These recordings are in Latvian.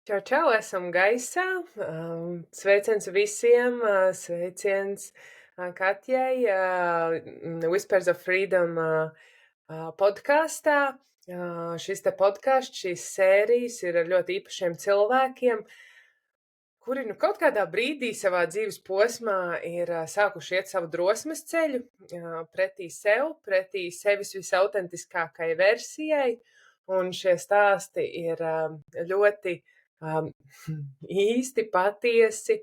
Čau, čau, esam gaisā. Sveiciens visiem, sveiciens Katjai, Whispers of Freedom podkāstā. Šis te podkāsts, šīs sērijas ir ar ļoti īpašiem cilvēkiem, kuri kaut kādā brīdī savā dzīves posmā ir sākuši iet savu drosmes ceļu pretī sev, pretī sevis visautentiskākai versijai, un šie stāsti ir ļoti īsti, patiesi,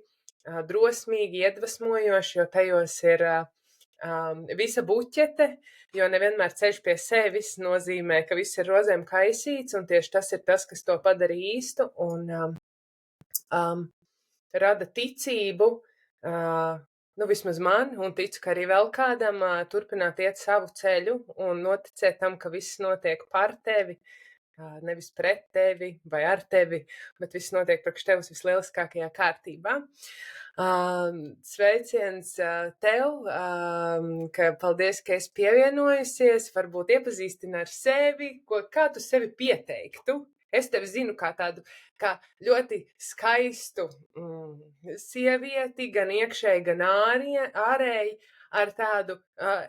drosmīgi, iedvesmojoši, jo tajos ir visa buķete, jo nevienmēr ceļš pie sevis nozīmē, ka viss ir rozēm kaisīts, un tieši tas ir tas, kas to padara īstu un rada ticību, vismaz man, un ticu, ka arī vēl kādam turpināt iet savu ceļu un noticēt tam, ka viss notiek par tevi, nevis pret tevi vai ar tevi, bet viss notiek priekš tevis vislieliskākajā kārtībā. Sveiciens tev, paldies, ka esi pievienojusies, varbūt iepazīstini ar sevi, kā tu sevi pieteiktu. Es tevi zinu kā tādu ļoti skaistu sievieti, gan iekšēji, gan ārēji, ar tādu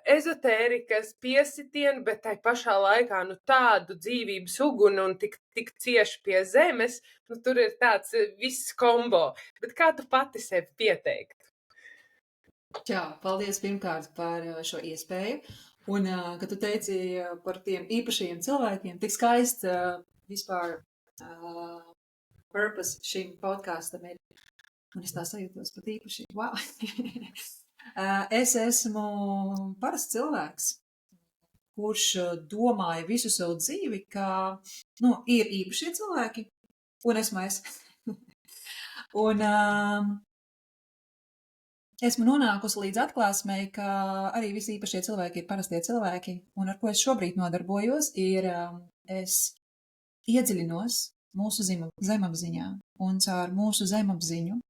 ezotērikas piesitienu, bet tai pašā laikā tādu dzīvības uguni un tik cieši pie zemes, tur ir tāds viss kombo. Bet kā tu pati sevi pieteiktu? Čau, paldies pirmkārt par šo iespēju. Un, kad tu teici par tiem īpašajiem cilvēkiem, tik skaists vispār purpose šim podkāstam ir. Un es tā sajūtos pat īpaši. Wow. Es esmu parasts cilvēks, kurš domāja visu savu dzīvi, ka ir īpašie cilvēki, un esmu es. Un esmu nonākusi līdz atklāsmei, ka arī visi īpašie cilvēki ir parastie cilvēki, un ar ko es šobrīd nodarbojos, ir es iedziļinos mūsu zemapziņā, un caur mūsu zemapziņu,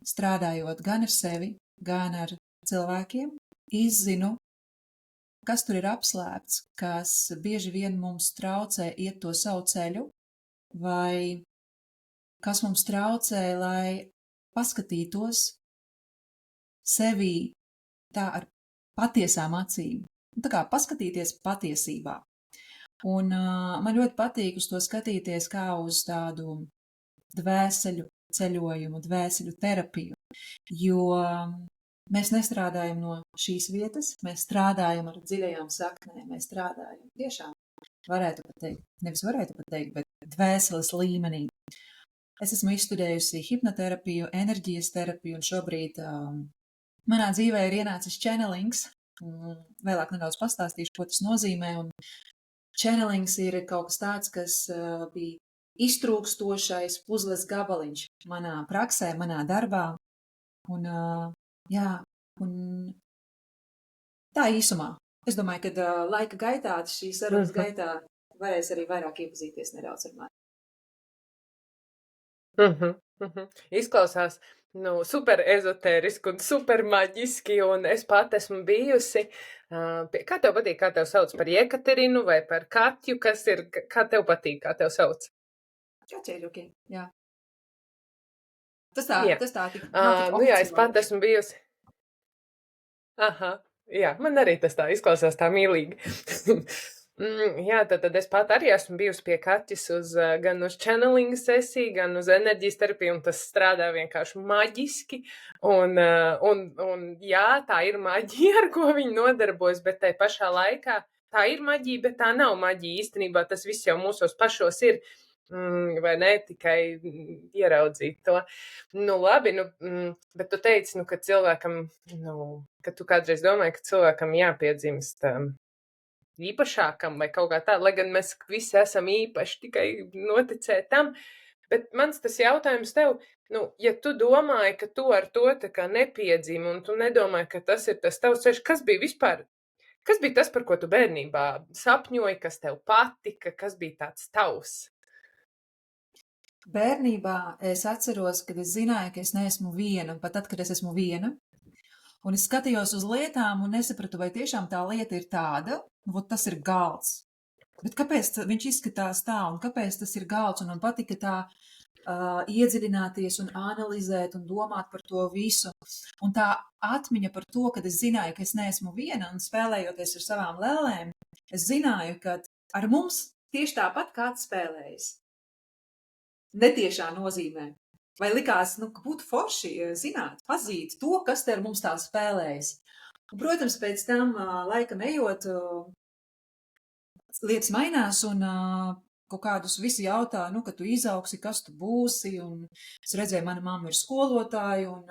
strādājot gan ar sevi, gan ar cilvēkiem, izzinu, kas tur ir apslēpts, kas bieži vien mums traucē iet to savu ceļu, vai kas mums traucē, lai paskatītos sevī tā ar patiesām acīm. Tā kā paskatīties patiesībā. Un man ļoti patīk uz to skatīties kā uz tādu dvēseļu ceļojumu, dvēseļu terapiju, jo mēs nestrādājam no šīs vietas, mēs strādājam ar dziļajām saknēm, mēs strādājam tiešām, nevis varētu pateikt, bet dvēseles līmenī. Es esmu izstudējusi hipnoterapiju, enerģijas terapiju, un šobrīd manā dzīvē ir ienācis channelings. Vēlāk nedaudz pastāstīšu, ko tas nozīmē. Un channelings ir kaut kas tāds, kas bija iztrūkstošais puzles gabaliņš manā praksē, manā darbā. Un tā īsumā. Es domāju, ka laika gaitā, šīs sarunas gaitā, varēs arī vairāk iepazīties nedaudz ar mani. Izklausās super ezotēriski un super maģiski, un es pat esmu bijusi. Kā tev patīk, kā tev sauc, par Jekaterinu vai par Katju? Kā tev patīk, kā tev sauc? Katja ir ok, jā. Tas tā tik es pat esmu bijusi. Aha, jā, man arī tas tā izklausās tā mīlīgi. Jā, tad es pat arī esmu bijusi pie Katjas gan uz channeling sesiju, gan uz enerģijas terapiju, un tas strādā vienkārši maģiski. Un jā, tā ir maģija, ar ko viņi nodarbojas, bet tai pašā laikā tā ir maģija, bet tā nav maģija. Īstenībā tas viss jau mūsos pašos ir. Vai ne, tikai ieraudzīt to. Labi, bet tu teici, ka cilvēkam, ka tu kādreiz domāji, ka cilvēkam jāpiedzimst īpašākam vai kaut kā tā, lai gan mēs visi esam īpaši, tikai noticēt tam. Bet mans tas jautājums tev, ja tu domāji, ka tu ar to tā kā nepiedzimi, un tu nedomāji, ka tas ir tas tavs ceļš, kas bija tas, par ko tu bērnībā sapņoji, kas tev patika, kas bija tāds tavs? Bērnībā es atceros, kad es zināju, ka es neesmu viena, un pat tad, kad es esmu viena, un es skatījos uz lietām un nesapratu, vai tiešām tā lieta ir tāda, tas ir galds. Bet kāpēc viņš izskatās tā, un kāpēc tas ir galds, un man patika tā iedziļināties un analizēt un domāt par to visu. Un tā atmiņa par to, kad es zināju, ka es neesmu viena un spēlējoties ar savām lēlēm, es zināju, ka ar mums tieši tāpat kāds spēlējas. Netiešā nozīmē. Vai likās, ka būtu forši zināt, pazīt to, kas te ar mums tā spēlējas. Un, protams, pēc tam, laikam ejot, lietas mainās un kaut kādus visi jautā, kad tu izaugsi, kas tu būsi. Un es redzēju, mana mamma ir skolotāja un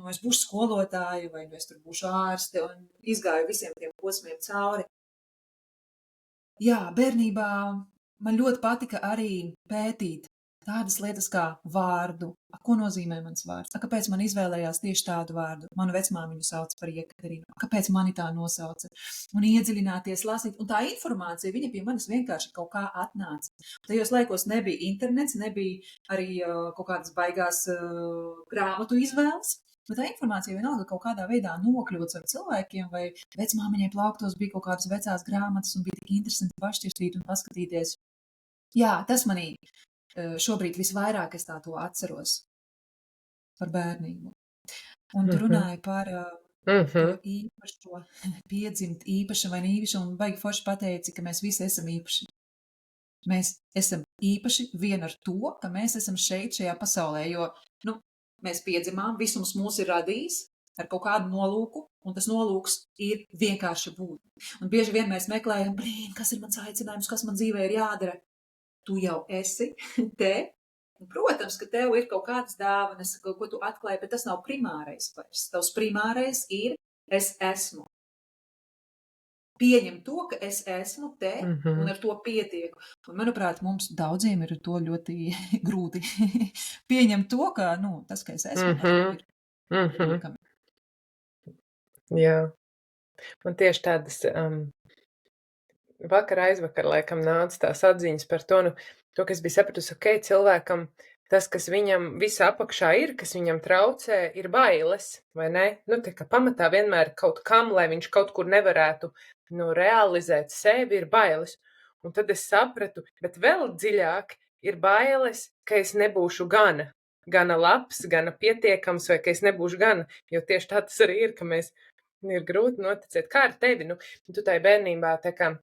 es būšu skolotāja vai es tur būšu ārste un izgāju visiem tiem posmiem cauri. Jā, bērnībā man ļoti patika arī pētīt tādas lietas kā vārdu. Ko nozīmē mans vārds? Kāpēc man izvēlējās tieši tādu vārdu? Manu vecmāmiņu sauc par Jekaterinu. Kāpēc mani tā nosauca? Un iedziļināties, lasīt. Un tā informācija, viņa pie manis vienkārši kaut kā atnāca. Tajos laikos nebija internets, nebija arī kaut kādas baigās grāmatu izvēles. Bet tā informācija vienalga kaut kādā veidā nokļūts ar cilvēkiem, vai vecmāmiņai plauktos bija kaut kādas vecās grāmatas un bija tik interesanti pašķirstīt un paskatīties. Jā, tas manī šobrīd visvairāk es tā to atceros par bērnību. Un tu runāji par to īpašo, piedzimt īpaša vai īpaša, un baigi forši pateici, ka mēs visi esam īpaši. Mēs esam īpaši vien ar to, ka mēs esam šeit, šajā pasaulē, jo, mēs piedzimām, visums mūs ir radījis ar kaut kādu nolūku, un tas nolūks ir vienkārši būt. Un bieži vien mēs meklējam, kas ir mans aicinājums, kas man dzīvē ir jādara. Tu jau esi te. Un, protams, ka tev ir kaut kādas dāvanas, ko tu atklāji, bet tas nav primārais vairs. Tavs primārais ir es esmu. Pieņem to, ka es esmu te un ar to pietieku. Un, manuprāt, mums daudziem ir to ļoti grūti. Pieņem to, ka, tas, ka es esmu, ir. Jā. Man tieši tādas aizvakar laikam nāca tās atziņas par to, ka es biju sapratusi, cilvēkam tas, kas viņam visā apakšā ir, kas viņam traucē, ir bailes, vai ne? Tā kā pamatā vienmēr kaut kam, lai viņš kaut kur nevarētu realizēt sevi, ir bailes. Un tad es sapratu, bet vēl dziļāk ir bailes, ka es nebūšu gana labs, gana pietiekams, vai ka es nebūšu gana, jo tieši tā tas arī ir, ka mēs ir grūti noticēt. Kā ar tevi? Tu tai bērnībā tā kā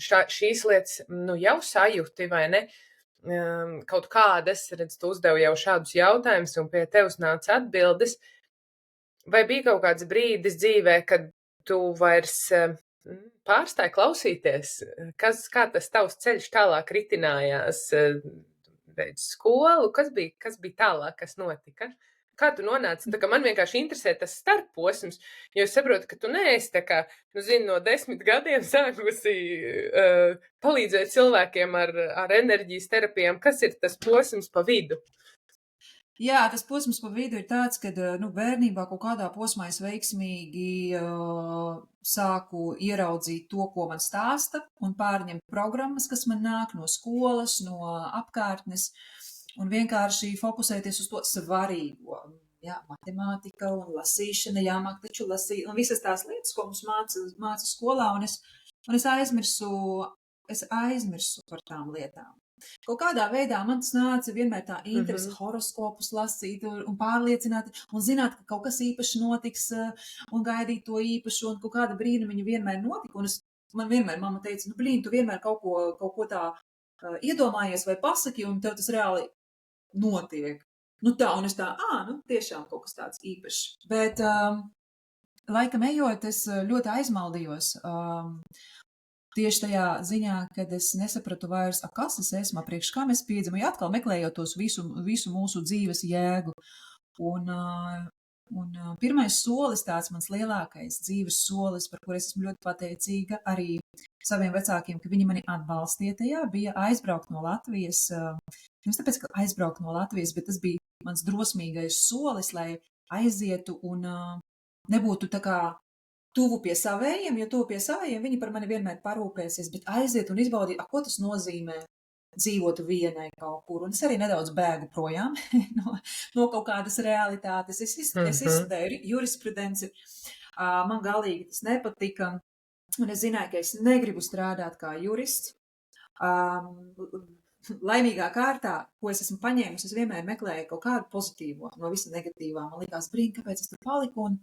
šīs lietas jau sajūti, vai ne? Kaut kādas, tu uzdevi jau šādus jautājumus, un pie tevis nāca atbildes. Vai bija kaut kāds brīdis dzīvē, kad tu vairs pārstāji klausīties? Kā tas tavs ceļš tālāk ritinājās? Beidz skolu? Kas bija tālāk, kas notika? Kā tu nonāci? Tā kā man vienkārši interesē tas starpposms, jo es saprotu, ka tu neesi tā kā, no 10 gadiem sākusi palīdzēt cilvēkiem ar enerģijas terapijām. Kas ir tas posms pa vidu? Jā, tas posms pa vidu ir tāds, ka bērnībā kaut kādā posmā es veiksmīgi sāku ieraudzīt to, ko man stāsta, un pārņemt programmas, kas man nāk no skolas, no apkārtnes. Un vienkārši fokusēties uz to svarīgo. Jā, matemātika un lasīšana, jāmāk taču lasīt, un visas tās lietas, ko mums māca skolā, un es aizmirsu par tām lietām. Kaut kādā veidā man tas nāca vienmēr tā interese horoskopus lasīt un pārliecināt, un zināt, ka kaut kas īpaši notiks, un gaidīt to īpašu, un kaut kāda brīnumiņa vienmēr notika, un man vienmēr mamma teica, tu vienmēr kaut ko tā iedomājies vai pasaki, un tev tas reāli notiek. Tā, un es tā, tiešām kaut kas tāds īpašs. Bet laikam ejot, es ļoti aizmaldījos tieši tajā ziņā, kad es nesapratu vairs, kas es esmu, priekš kā mēs piedzimu, ja atkal meklējot tos visu mūsu dzīves jēgu. Un pirmais solis, tāds mans lielākais dzīves solis, par kur es esmu ļoti pateicīga arī saviem vecākiem, ka viņi mani atbalstīja tajā, bija aizbraukt no Latvijas. Nevis tāpēc, ka aizbraukt no Latvijas, bet tas bija mans drosmīgais solis, lai aizietu un nebūtu tā kā tuvu pie savējiem, jo tuvu pie savējiem viņi par mani vienmēr parūpēsies, bet aiziet un izbaudīt, ko tas nozīmē dzīvot vienai kaut kur. Un es arī nedaudz bēgu projām no kaut kādas realitātes. Es izstudēju jurisprudenci, man galīgi tas nepatika, un es zināju, ka es negribu strādāt kā jurists. laimīgā kārtā, ko es esmu paņēmusi, es vienmēr meklēju kaut kādu pozitīvo no visa negatīvā. Man likās, brīn, kāpēc es tur paliku un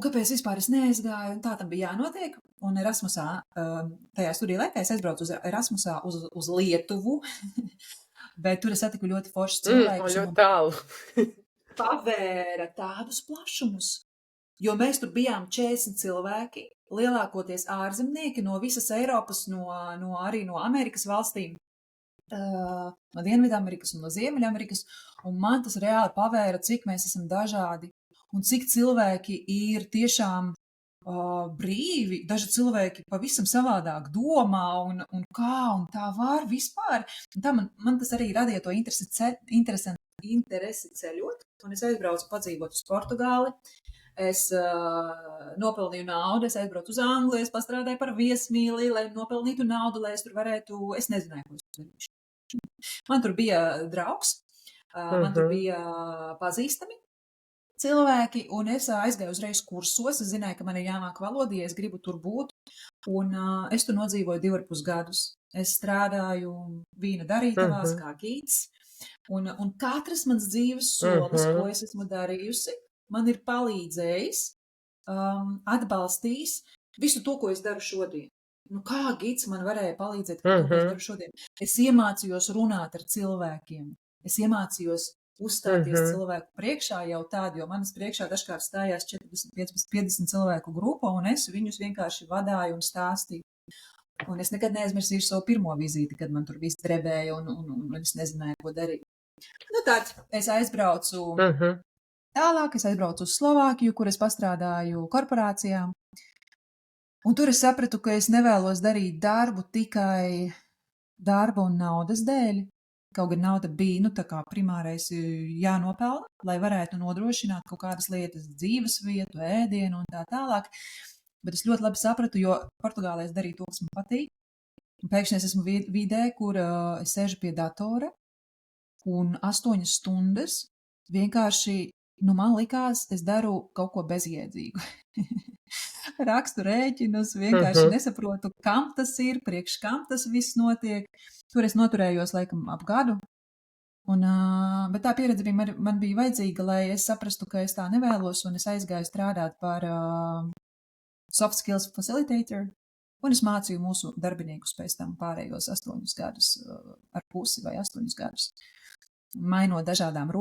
kāpēc vispār es neaizgāju, un tā tam bija jānotiek. Un Erasmusā, tajā studiju laikā es aizbraucu uz Erasmusā uz Lietuvu, bet tur es satiku ļoti foršus cilvēkus. Ļoti tālu. Pavēra tādus plašumus, jo mēs tur bijām 40 cilvēki, lielākoties ārzemnieki no visas Eiropas, arī no Amerikas valstīm, no Dienvidamerikas un no Ziemeļamerikas, un man tas reāli pavēra, cik mēs esam dažādi, un cik cilvēki ir tiešām brīvi, daži cilvēki pavisam savādāk domā, un kā, un tā var vispār. Un tā man tas arī radīja to interesi ceļot, un es aizbraucu padzīvot uz Portugāli. Es nopelnīju naudu, es aizbraucu uz Angliju, es pastrādāju par viesmīli, lai nopelnītu naudu, lai es tur varētu, es nezināju, ko es darīšu. Man tur bija draugs, man tur bija pazīstami cilvēki, un es aizgāju uzreiz kursos, es zināju, ka man ir jāmāk valoda, ja es gribu tur būt, un es tur nodzīvoju 2,5 gadus. Es strādāju vīna darītavās kā gīds, un katrs mans dzīves solis, ko es esmu darījusi, man ir palīdzējis, atbalstījis visu to, ko es daru šodien. Nu, kā gīds man varēja palīdzēt, to, ko es daru šodien? Es iemācījos runāt ar cilvēkiem. Es iemācījos uzstāties cilvēku priekšā jau tādu, jo manas priekšā dažkārt stājās 40, 50 cilvēku grupa, un es viņus vienkārši vadāju un stāstīju. Un es nekad neaizmirsīšu savu pirmo vizīti, kad man tur viss drebēja, un es nezināju, ko darīt. Nu, tad es aizbraucu tālāk, es aizbraucu uz Slovākiju, kur es pastrādāju korporācijām. Un tur es sapratu, ka es nevēlos darīt darbu tikai darba un naudas dēļ. Kaut gan nauda bija, tā kā primārais jānopelna, lai varētu nodrošināt kaut kādas lietas, dzīves vietu, ēdienu un tā tālāk. Bet es ļoti labi sapratu, jo Portugālē es darīju to, kas man patīk. Un pēkšņi es esmu vidē, kur es sēžu pie datora un 8 stundas vienkārši, man likās, es daru kaut ko bezjēdzīgu. Rakstu rēķinus, vienkārši nesaprotu, kam tas ir, priekš kam tas viss notiek. Tur es noturējos laikam ap gadu. Bet tā pieredze man bija vajadzīga, lai es saprastu, ka es tā nevēlos, un es aizgāju strādāt par soft skills facilitator, un es mācīju mūsu darbiniekus pēc tam pārējos 8 gadus, ar pusi vai 8 gadus, mainot dažādām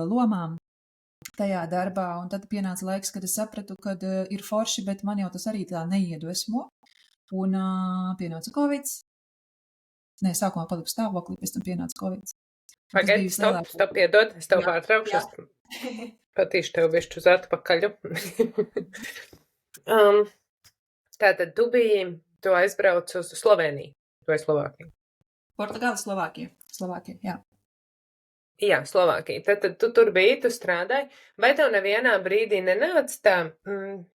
lomām tajā darbā, un tad pienāca laiks, kad es sapratu, kad ir forši, bet man jau tas arī tā neiedvesmo, un pienāca Covid. Nē, sākumā paliku stāvoklī, pēc tam pienāca Covid. Pagaid, stop, piedod, es tev pārtraukšu, patīšu tev bišķi uz atpakaļu. Tātad tu aizbrauc uz Sloveniju, vai Slovākiju? Portugāla, Slovākija, jā. Jā, Slovākija. Tad tu tur biji, tu strādāji. Vai tev nevienā brīdī nenāca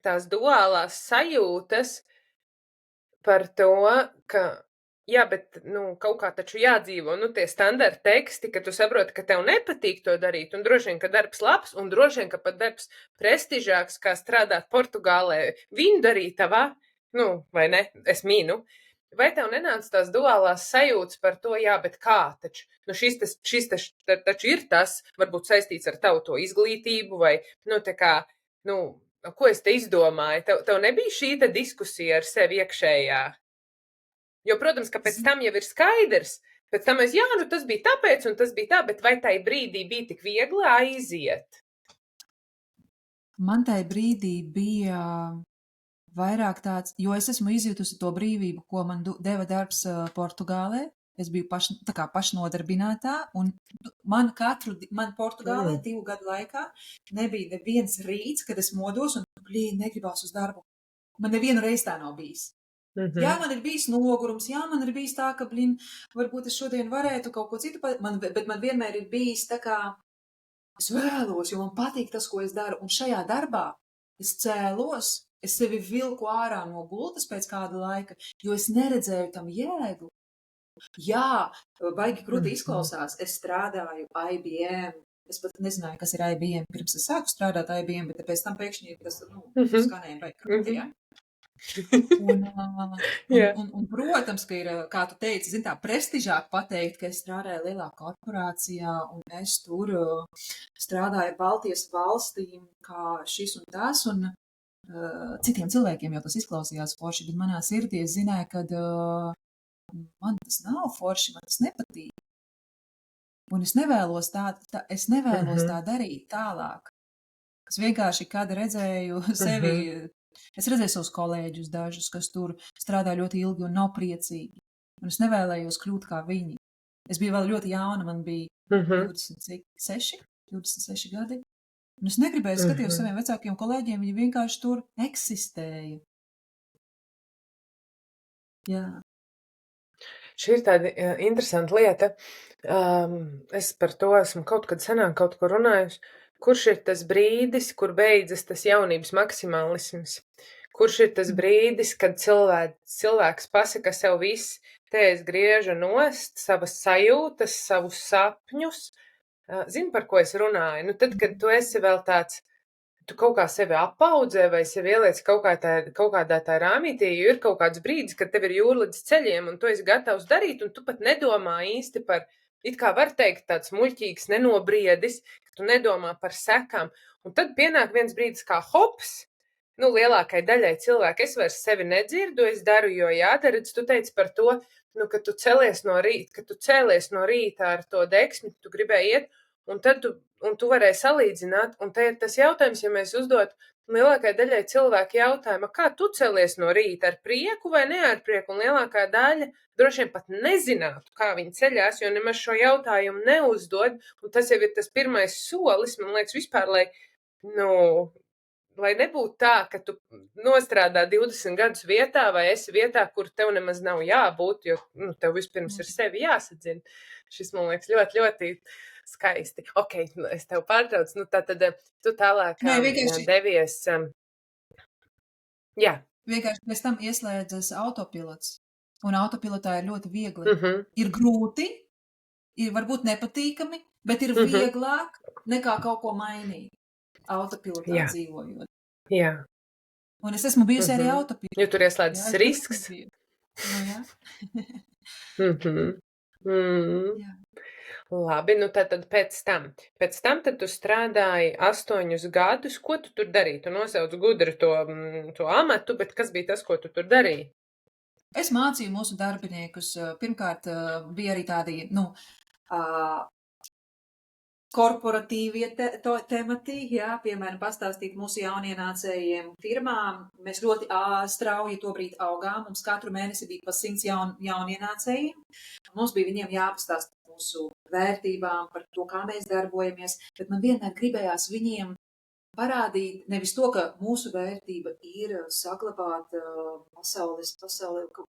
tās duālās sajūtas par to, ka, jā, bet, kaut kā taču jādzīvo, tie standarta teksti, ka tu saproti, ka tev nepatīk to darīt, un droši vien, ka darbs labs, un droši vien, ka pat darbs prestižāks, kā strādāt Portugālē, viņu darītavā, vai ne, es mīnu. Vai tev nenāca tās duālās sajūtas par to, jā, bet kā taču? Šis taču ir tas, varbūt saistīts ar tavu to izglītību, vai, ko es te izdomāju? Tev nebija šī te diskusija ar sevi iekšējā? Jo, protams, ka pēc tam jau ir skaidrs, pēc tam tas bija tāpēc, un tas bija tā, bet vai tai brīdī bija tik viegli aiziet? Man tai brīdī bija vairāk tāds, jo es esmu izjutusi to brīvību, ko man deva darbs Portugālē. Es biju pašnodarbinātā, un man Portugālē 2 gadu laikā nebija neviens rīts, kad es modos un negribās uz darbu. Man nevienu reizi tā nav bijis. Jā, man ir bijis nogurums, jā, man ir bijis tā, ka, varbūt es šodien varētu kaut ko citu, bet man vienmēr ir bijis tā kā, es vēlos, jo man patīk tas, ko es daru, un šajā darbā es cēlos, es sevi vilku ārā no gultas pēc kāda laika, jo es neredzēju tam jēgu. Jā, baigi krūti izklausās, es strādāju IBM, es pat nezināju, kas ir IBM, pirms es sāku strādāt IBM, bet pēc tam pēkšņi tas, skanēja baigi krūti, jā. Un, Jā. protams, ka ir, kā tu teici, zin tā prestižāk pateikt, ka es strādāju lielā korporācijā un es tur strādāju Baltijas valstīm kā šis un tas, un citiem cilvēkiem jau tas izklausījās forši, bet manā sirdī es zināju, ka man tas nav forši, man tas nepatīk. Un es nevēlos tā darīt tālāk. Es vienkārši, kad redzēju sevi, es redzēju savus kolēģus dažus, kas tur strādā ļoti ilgi un nav priecīgi. Un es nevēlējos kļūt kā viņi. Es biju vēl ļoti jauna, man bija 26 gadi. Un es negribēju skatīt uz saviem vecākiem kolēģiem, viņi vienkārši tur eksistēja. Jā. Šī ir tāda interesanta lieta. Es par to esmu kaut kad senāk kaut ko runājusi. Kurš ir tas brīdis, kur beidzas tas jaunības maksimālisms? Kurš ir tas brīdis, kad cilvēks pasaka sev viss, te es griežu nost savas sajūtas, savus sapņus? Zini, par ko es runāju? Nu, tad, kad tu esi vēl tāds, tu kaut kā sevi apaudzē vai sevi ieliec kaut kādā tā rāmītī, jo ir kaut kāds brīdis, kad tev ir jūra līdz ceļiem un tu esi gatavs darīt, un tu pat nedomā īsti par, it kā var teikt, tāds muļķīgs nenobriedis, ka tu nedomā par sekām. Un tad pienāk viens brīdis kā hops, nu, lielākai daļai cilvēku, es vairs sevi nedzirdu, es daru, jo jādara, tu teici par to, nu, ka tu cēlies no rīta ar to deksmi, tu gribēji iet, un tad tu varēji salīdzināt, un te ir tas jautājums, ja mēs uzdot lielākai daļai cilvēku jautājumu, kā tu cēlies no rīta, ar prieku vai ne ar prieku, un lielākā daļa droši vien pat nezinātu, kā viņi ceļās, jo nemaz šo jautājumu neuzdod, un tas jau ir tas pirmais solis, man liekas, vispār, lai nebūtu tā, ka tu nostrādā 20 gadus vietā, vai esi vietā, kur tev nemaz nav jābūt, jo tev vispirms ir sevi jāsadzina. Šis, man liekas, ļoti, ļoti skaisti. Ok, es tev pārtraucu. Tātad tu tālāk devies. Jā. Vienkārši pēc tam ieslēdzas autopilots. Un autopilotā ir ļoti viegli. Ir grūti, ir varbūt nepatīkami, bet ir vieglāk nekā kaut ko mainīt. Autopilotā dzīvojot. Jā. Un es esmu bijusi arī autopilotā. Jo tur ieslēdzas risks. Jā. Jā. Labi, tad pēc tam tad tu strādāji 8 gadus. Ko tu tur darīji? Tu nosauc gudri to amatu, bet kas bija tas, ko tu tur darīji? Es mācīju mūsu darbiniekus. Pirmkārt, bija arī tādi, korporatīvie temati, piemēram, pastāstīt mūsu jaunienācējiem firmām. Mēs ļoti strauji tobrīd augām. Mums katru mēnesi bija pa 100 jaunienācējiem. Mums bija viņiem jāpastāst mūsu vērtībām, par to, kā mēs darbojamies, bet man vienmēr gribējās viņiem parādīt nevis to, ka mūsu vērtība ir saglabāt pasaulē kaut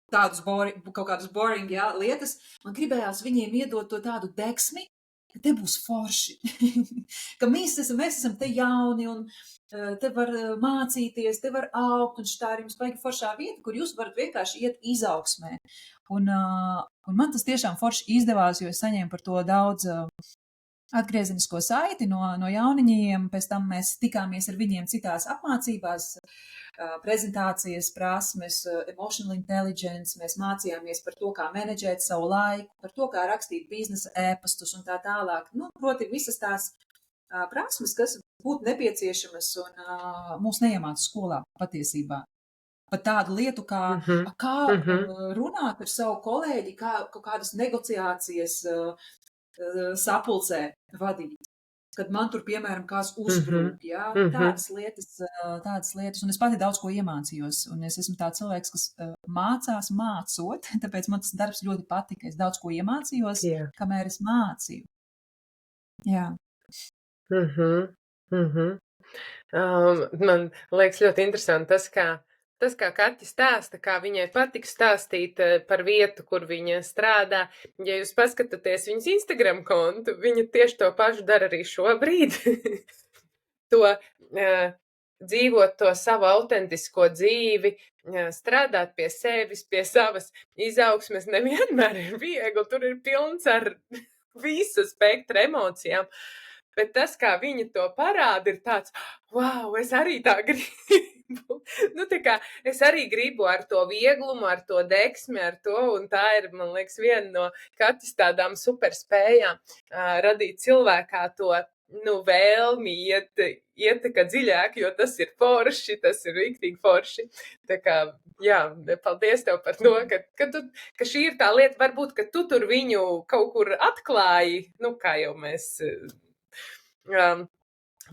kādus boring lietas. Man gribējās viņiem iedot to tādu deksmi, ka te būs forši, ka mēs esam te jauni un te var mācīties, te var augt, un šitā ir jums baigi foršā vieta, kur jūs varat vienkārši iet izaugsmē. Un man tas tiešām forši izdevās, jo es saņēmu par to daudz atgriezenisko saiti no jauniņiem. Pēc tam mēs tikāmies ar viņiem citās apmācībās, prezentācijas prasmes, emotional intelligence, mēs mācījāmies par to, kā menedžēt savu laiku, par to, kā rakstīt biznesa ēpastus un tā tālāk. Proti visas tās prasmes, kas būtu nepieciešamas un mūs neiemāca skolā patiesībā. Pat tādu lietu, kā runāt ar savu kolēģi, kā kaut kādas negociācijas sapulcē vadīt. Kad man tur, piemēram, kāds uzbrūk, tādas lietas, un es pati daudz ko iemācījos, un es esmu tāds cilvēks, kas mācās mācot, tāpēc man tas darbs ļoti patika, es daudz ko iemācījos, kamēr es mācīju. Jā. Man liekas ļoti interesanti tas, kā Kaķa stāsta, kā viņai patika stāstīt par vietu, kur viņa strādā. Ja jūs paskatāties viņas Instagram kontu, viņa tieši to pašu dara arī šobrīd. Dzīvot to savu autentisko dzīvi, strādāt pie sevis, pie savas izaugsmes nevienmēr ir viegli. Tur ir pilns ar visu spektru emocijām. Bet tas, kā viņa to parāda, ir tāds, wow, es arī tā gribu. gribu. Nu, tā kā es arī gribu ar to vieglumu, ar to deksmi, ar to, un tā ir, man liekas, viena no katras tādām superspējām radīt cilvēkā to, nu, vēlmi iet tā kā dziļāk, jo tas ir forši, tas ir riktīgi forši. Tā kā, jā, paldies tev par to, ka šī ir tā lieta, varbūt, ka tu tur viņu kaut kur atklāji, nu, kā jau mēs,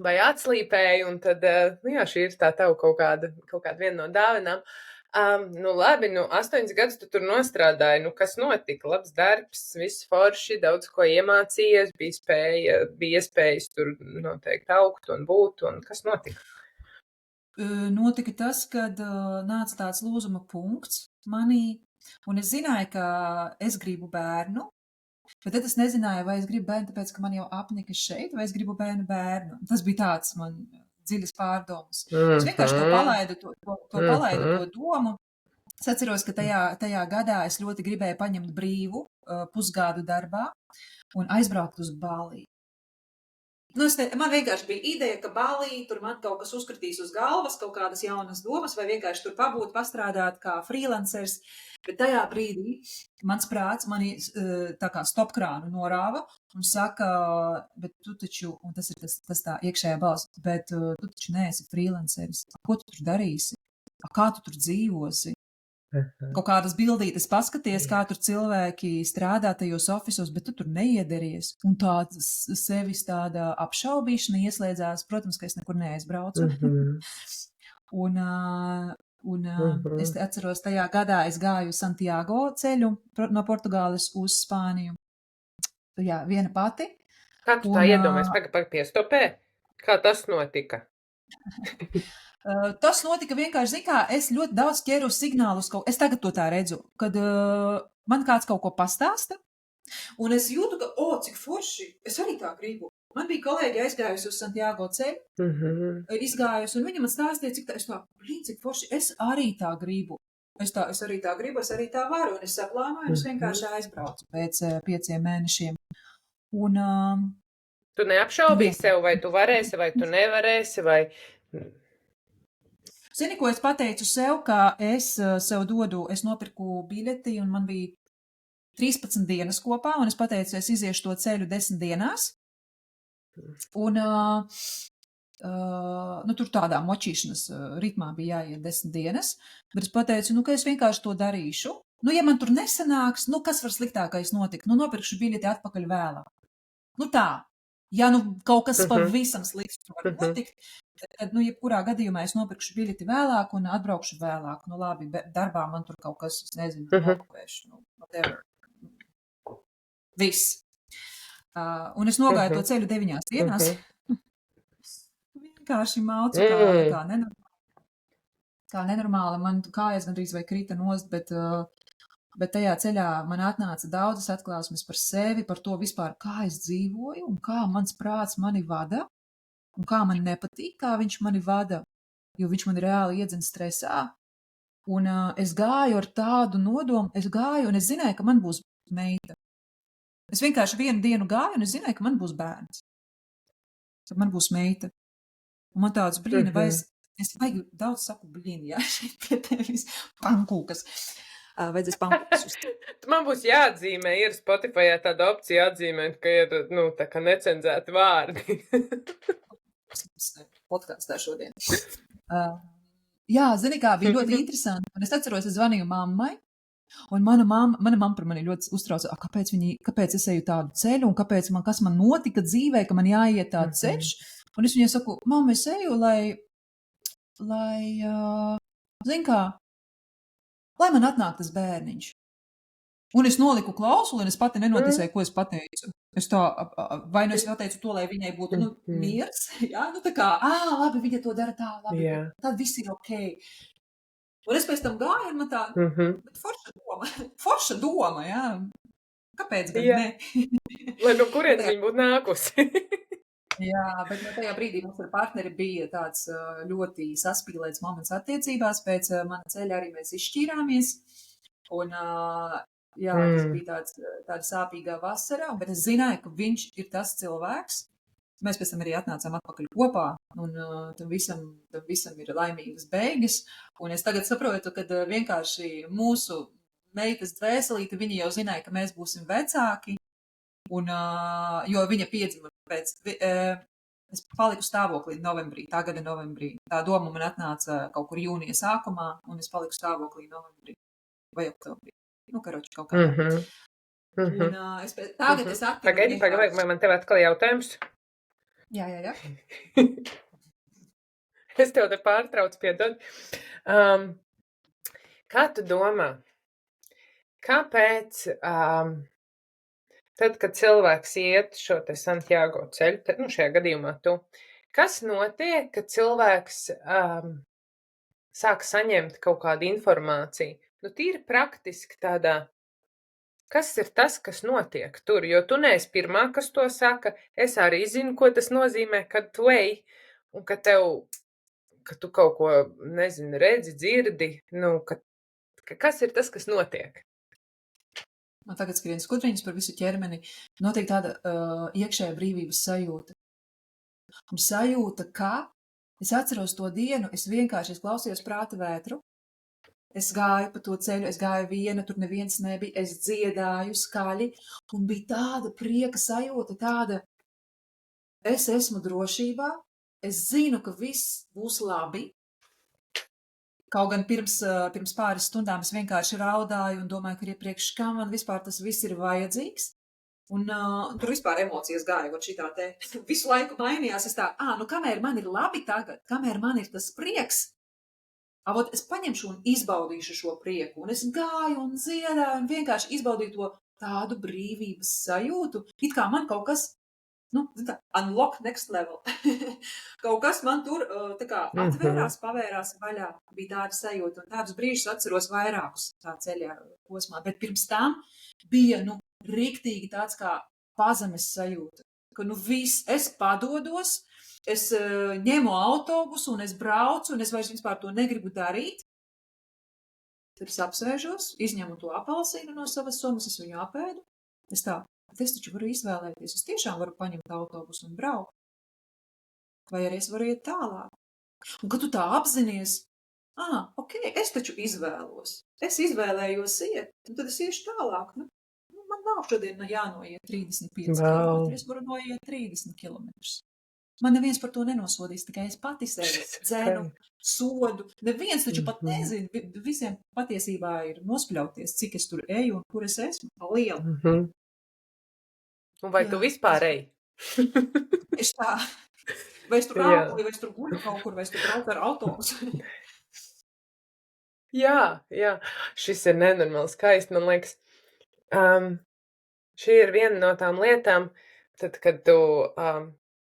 vai atslīpēji, un tad, nu, jā, šī ir tā tava kaut kāda viena no dāvinām. Nu, labi, 8 gadus tu tur nostrādāji, nu, kas notika? Labs darbs, viss forši, daudz ko iemācījies, bija iespējas tur noteikti augt un būt, un kas notika? Notika tas, kad nāca tāds lūzuma punkts manī, un es zināju, ka es gribu bērnu, bet tad es nezināju, vai es gribu bērnu, tāpēc, ka man jau apnika šeit, vai es gribu bērnu. Tas bija tāds man dziļas pārdomas. Es vienkārši to palaidu, to domu. Es atceros, ka tajā gadā es ļoti gribēju paņemt brīvu pusgadu darbā un aizbraukt uz Baliju. Nu, man vienkārši bija ideja, ka Balī, tur man kaut kas uzkritīs uz galvas, kaut kādas jaunas domas, vai vienkārši tur pabūt, pastrādāt kā freelancers. Bet tajā brīdī mans prāts mani tā kā stopkrānu norāva un saka, bet tu taču, un tas ir tas tā iekšējā balss, bet tu taču neesi freelanceris. Ko tu tur darīsi? Kā tu tur dzīvosi? Kaut kādas bildītes paskaties, kā tur cilvēki strādā tajos ofisos, bet tu tur neiederties. Un tāda sevis tāda apšaubīšana ieslēdzās, protams, ka es nekur neaizbraucu. Es atceros, tajā gadā es gāju Santiago ceļu no Portugāles uz Spāniju. Jā, viena pati. Kā tu tā iedomājies? Pagaid piestopē? Kā tas notika? Tas notika vienkārši, zin kā, es ļoti daudz ķeru signālus, es tagad to tā redzu, kad man kāds kaut ko pastāsta, un es jūtu, ka, cik forši, es arī tā gribu. Man bija kolēģi aizgājusi uz Santiago ceļu, izgājusi, un viņa man stāstīja, cik forši, es arī tā gribu. Es arī tā gribu, es arī tā varu, un es saplānoju, un es vienkārši aizbraucu pēc 5 mēnešiem. Un, tu neapšaubīji sev, vai tu varēsi, vai tu nevarēsi, vai... Zini, ko es pateicu sev, ka es sev dodu, es nopirku biļeti, un man bija 13 dienas kopā, un es pateicu, es iziešu to ceļu 10 dienās. Un tur tādā močīšanas ritmā bija jāiet 10 dienas, bet es pateicu, ka es vienkārši to darīšu. Ja man tur nesanāks, kas var sliktākais notikt? Nopirkšu biļeti atpakaļ vēlāk. Tā. Ja kaut kas pavisam slikts var notikt, tad, jebkurā gadījumā es nopirkšu biļeti vēlāk un atbraukšu vēlāk. Labi, darbā man tur kaut kas, es nezinu, nokopēšu, whatever. Viss. Un es nogāju to ceļu 9 dienās. Vienkārši maucu kā nenormāli. Man kājas gandrīz vai krita nost, bet tajā ceļā man atnāca daudzas atklāsmes par sevi, par to vispār, kā es dzīvoju un kā mans prāts mani vada un kā man nepatīk, kā viņš mani vada, jo viņš mani reāli iedzen stresā. Un es gāju ar tādu nodomu, un es zināju, ka man būs meita. Es vienkārši vienu dienu gāju un es zināju, ka man būs bērns. Ka man būs meita. Un man tāds vai es vajag daudz saku jā, šeit pie tevis pankūkas. Vajadzēs pankūkas. Man būs jāatzīmē, ir Spotifyā tāda opcija atzīmēt, ka ir, tā kā necenzēti vārdi. Podkāstā šodien. Jā, zini kā, bija ļoti interesanti. Un es atceros, es zvanīju mammai, un mana mamma par mani ļoti uztrauca, kāpēc es eju tādu ceļu, un kas man notika dzīvē, ka man jāiet tādu ceļš. Un es viņai saku, mamma, es eju, lai zin kā, lai man atnāk tas bērniņš. Un es noliku klausuli, un es pati nenoticēju, ko es pateicu. Es vai nu es pateicu to, lai viņai būtu, miers, jā, tā kā, labi, viņa to dara tā, labi, tad viss ir ok. Un es pēc tam gāju, un man tā, bet forša doma, jā. Kāpēc gan ne? Lai no kurienes viņa būtu nākusi. Jā, bet tajā brīdī mums ar partneri bija tāds ļoti saspīlēts moments attiecībās, pēc mana ceļa arī mēs izšķīrāmies, un tas bija tāda sāpīgā vasarā, bet es zināju, ka viņš ir tas cilvēks. Mēs pēc tam arī atnācām atpakaļ kopā, un tam visam ir laimīgas beigas. Un es tagad saprotu, ka vienkārši mūsu meitas dvēselīte, viņa jau zināja, ka mēs būsim vecāki, un, jo viņa piedzima pēc, es paliku stāvoklī novembrī, tā gada novembrī. Tā doma man atnāca kaut kur jūnija sākumā, un es paliku stāvoklī novembrī vai oktobrī. Nu, karoči, kaut kādā. Un tagad es aktīvi... Pagaidi, man tev atkal jautājums. Jā. Es tev te pārtraucu, piedod. Kā tu domā, kāpēc tad, kad cilvēks iet šo te Santiago ceļu, tad, nu, šajā gadījumā tu, kas notiek, kad cilvēks sāk saņemt kaut kādu informāciju? Nu, tīri praktiski tādā, kas ir tas, kas notiek tur? Jo tu neesi pirmā, kas to saka. Es arī zinu, ko tas nozīmē, kad tu ej, un ka tu kaut ko, nezinu, redzi, dzirdi, nu, kas ir tas, kas notiek? Man tagad skrien skudriņas par visu ķermeni. Notiek tāda iekšējā brīvības sajūta. Un sajūta, ka es atceros to dienu, es klausījos prāta vētru. Es gāju pa to ceļu, es gāju viena, tur neviens nebija, es dziedāju skaļi, un bija tāda prieka sajūta, tāda, es esmu drošībā, es zinu, ka viss būs labi. Kaut gan pirms pāris stundām es vienkārši raudāju un domāju, ka iepriekš kā man vispār tas viss ir vajadzīgs. Un tur vispār emocijas gāja, vat šitā te visu laiku mainījās. Es tā, nu kamēr man ir labi tagad, kamēr man ir tas prieks, es paņemšu un izbaudīšu šo prieku. Un es gāju un dziedāju un vienkārši izbaudīju to tādu brīvības sajūtu. It kā man kaut kas, tā, unlock next level. Kaut kas man tur tā kā atvērās, pavērās vaļā. Bija tāda sajūta, un tādus brīžus atceros vairākus tā ceļā posmā. Bet pirms tam bija, riktīgi tāds kā pazemes sajūta. Ka, viss, es padodos, es ņemu autobusu, un es braucu, un es vairs vispār to negribu darīt. Tad es apsēžos, izņemu to apelsīnu no savas somas, es viņu apēdu. Es taču varu izvēlēties, es tiešām varu paņemt autobusu un braukt. Vai arī es varu iet tālāk. Un kad tu tā apzinies, ok, es taču izvēlos. Es izvēlējos iet, un tad es iešu tālāk. Man nav šodien jānoiet 35 km, es varu noiet 30 km. Man neviens par to nenosodīs, tikai es pati sevi dzenu, sodu. Neviens taču pat nezina, visiem patiesībā ir nospļauties, cik es tur eju un kur es esmu, pa lielu. Un vai tu vispār ej? Es tā. Vai es tur rāpu, vai es tur guļu kaut kur, vai es tur braucu ar autobusu? Jā, šis ir nenormāli skaisti, man liekas. Šī ir viena no tām lietām, tad, kad tu,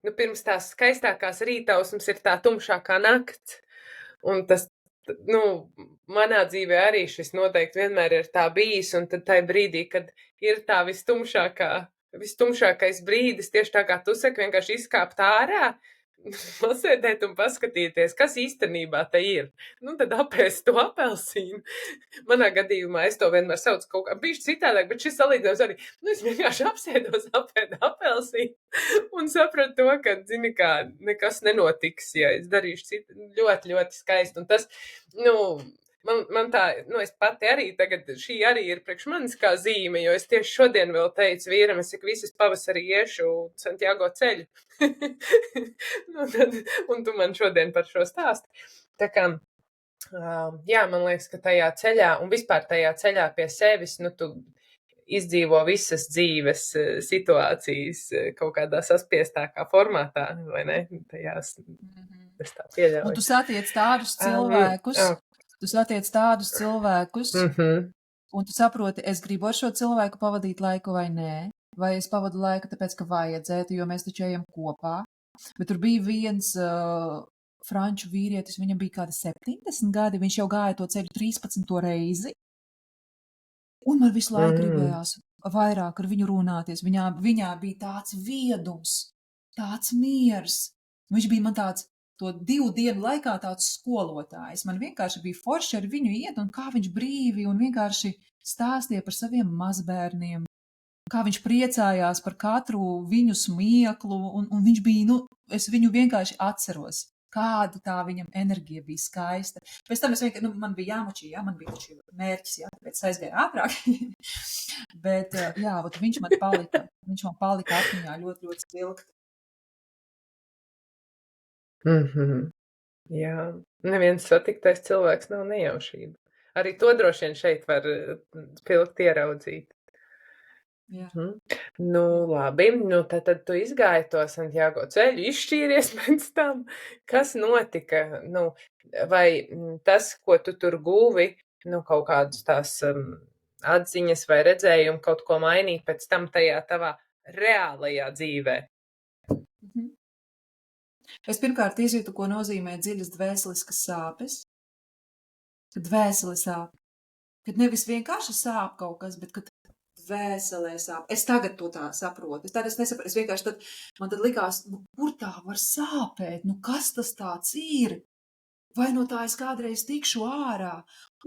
pirms tās skaistākās rītausmas ir tā tumšākā nakts, un tas, manā dzīvē arī šis noteikti vienmēr ir tā bijis, un tad tai brīdī, kad ir tā vistumšākais brīdis, tieši tā kā tu saki, vienkārši izkāpt ārā, pasēdēt un paskatīties, kas īstenībā te ir. Tad apēst to apelsīnu. Manā gadījumā es to vienmēr saucu kaut kā bišķi citādāk, bet šis salīdzinājums arī, es vienkārši apsēdos, apēdu apelsīnu un sapratu to, ka, zini kā, nekas nenotiks, ja es darīšu citu. Ļoti, ļoti skaisti. Un tas, man tā, es pati arī tagad, šī arī ir priekš manis kā zīme, jo es tieši šodien vēl teicu vīram, es visas pavasarī iešu Santiago ceļu. Un tu man šodien par šo stāsti. Tā kā, man liekas, ka tajā ceļā, un vispār tajā ceļā pie sevis, tu izdzīvo visas dzīves situācijas kaut kādā saspiestākā formātā, vai ne? Tajās, es tā pieļauju. Un tu satiec tādus cilvēkus, un tu saproti, es gribu ar šo cilvēku pavadīt laiku vai nē, vai es pavadu laiku tāpēc, ka vajadzētu, jo mēs taču ejam kopā. Bet tur bija viens franču vīrietis, viņam bija kādi 70 gadi, viņš jau gāja to ceļu 13. reizi, un man visu laiku gribējās vairāk ar viņu runāties. Viņā bija tāds viedums, tāds miers. Viņš bija man tāds, to 2 dienu laikā tāds skolotājs. Man vienkārši bija forši ar viņu iet, un kā viņš brīvi un vienkārši stāstīja par saviem mazbērniem, kā viņš priecājās par katru viņu smieklu, un viņš bija, es viņu vienkārši atceros, kāda tā viņam enerģija bija skaista. Pēc tam es vienkārši, man bija jāmačī, man bija taču mērķis, tāpēc es aizgāju ātrāk. Bet, viņš man palika atmiņā ļoti, ļoti spilgti. Jā, neviens satiktais cilvēks nav nejaušība. Arī to droši vien šeit var spilgti ieraudzīt. Jā. Nu, labi, tad tu izgāji to Santiago ceļu, izšķīries pēc tam. Kas notika? Vai tas, ko tu tur guvi, kaut kādas tās atziņas vai redzējumu kaut ko mainīt pēc tam tajā tavā reālajā dzīvē? Es pirmkārt izjūtu, ko nozīmē dziļas dvēseliskas sāpes. Kad dvēsele sāp. Kad nevis vienkārši sāp kaut kas, bet kad dvēselē sāp. Es tagad to tā saprotu. Es nesaprotu. Es vienkārši man tad likās, kur tā var sāpēt? Kas tas tāds ir? Vai no tā es kādreiz tikšu ārā?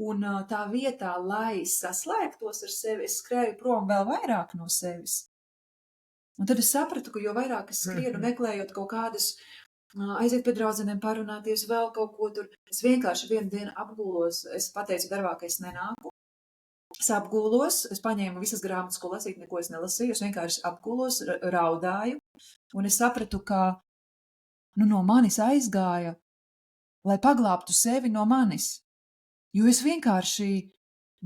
Un tā vietā, lai saslēgtos ar sevi, es skrēju prom vēl vairāk no sevis. Un tad es sapratu, ka jo vairāk es skrienu meklējot kaut kādas, aiziet pie draudzenēm parunāties, vēl kaut ko tur. Es vienkārši vienu dienu apgūlos, es pateicu darbā, ka es nenāku. Es apgūlos, es paņēmu visas grāmatas, ko lasīt, neko es nelasīju, es vienkārši apgūlos, raudāju, un es sapratu, ka no manis aizgāja, lai paglābtu sevi no manis, jo es vienkārši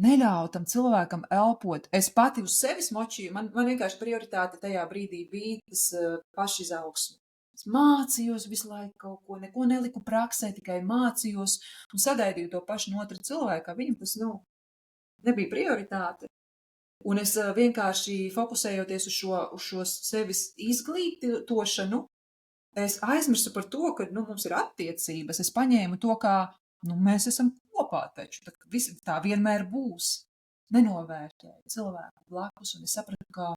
neļauju tam cilvēkam elpot. Es pati uz sevis močīju, man vienkārši prioritāte tajā brīdī bija tas pašizaugsme. Es mācījos visu laiku kaut ko, neko neliku praksē, tikai mācījos un sagaidīju to pašu no otra cilvēka. Viņam tas, nebija prioritāte. Un es vienkārši fokusējoties uz šo sevis izglītošanu, es aizmirsu par to, ka mums ir attiecības. Es paņēmu to, kā mēs esam kopā taču. Tā vienmēr būs. Nenovērtēju cilvēku blakus, un es sapratu, ka,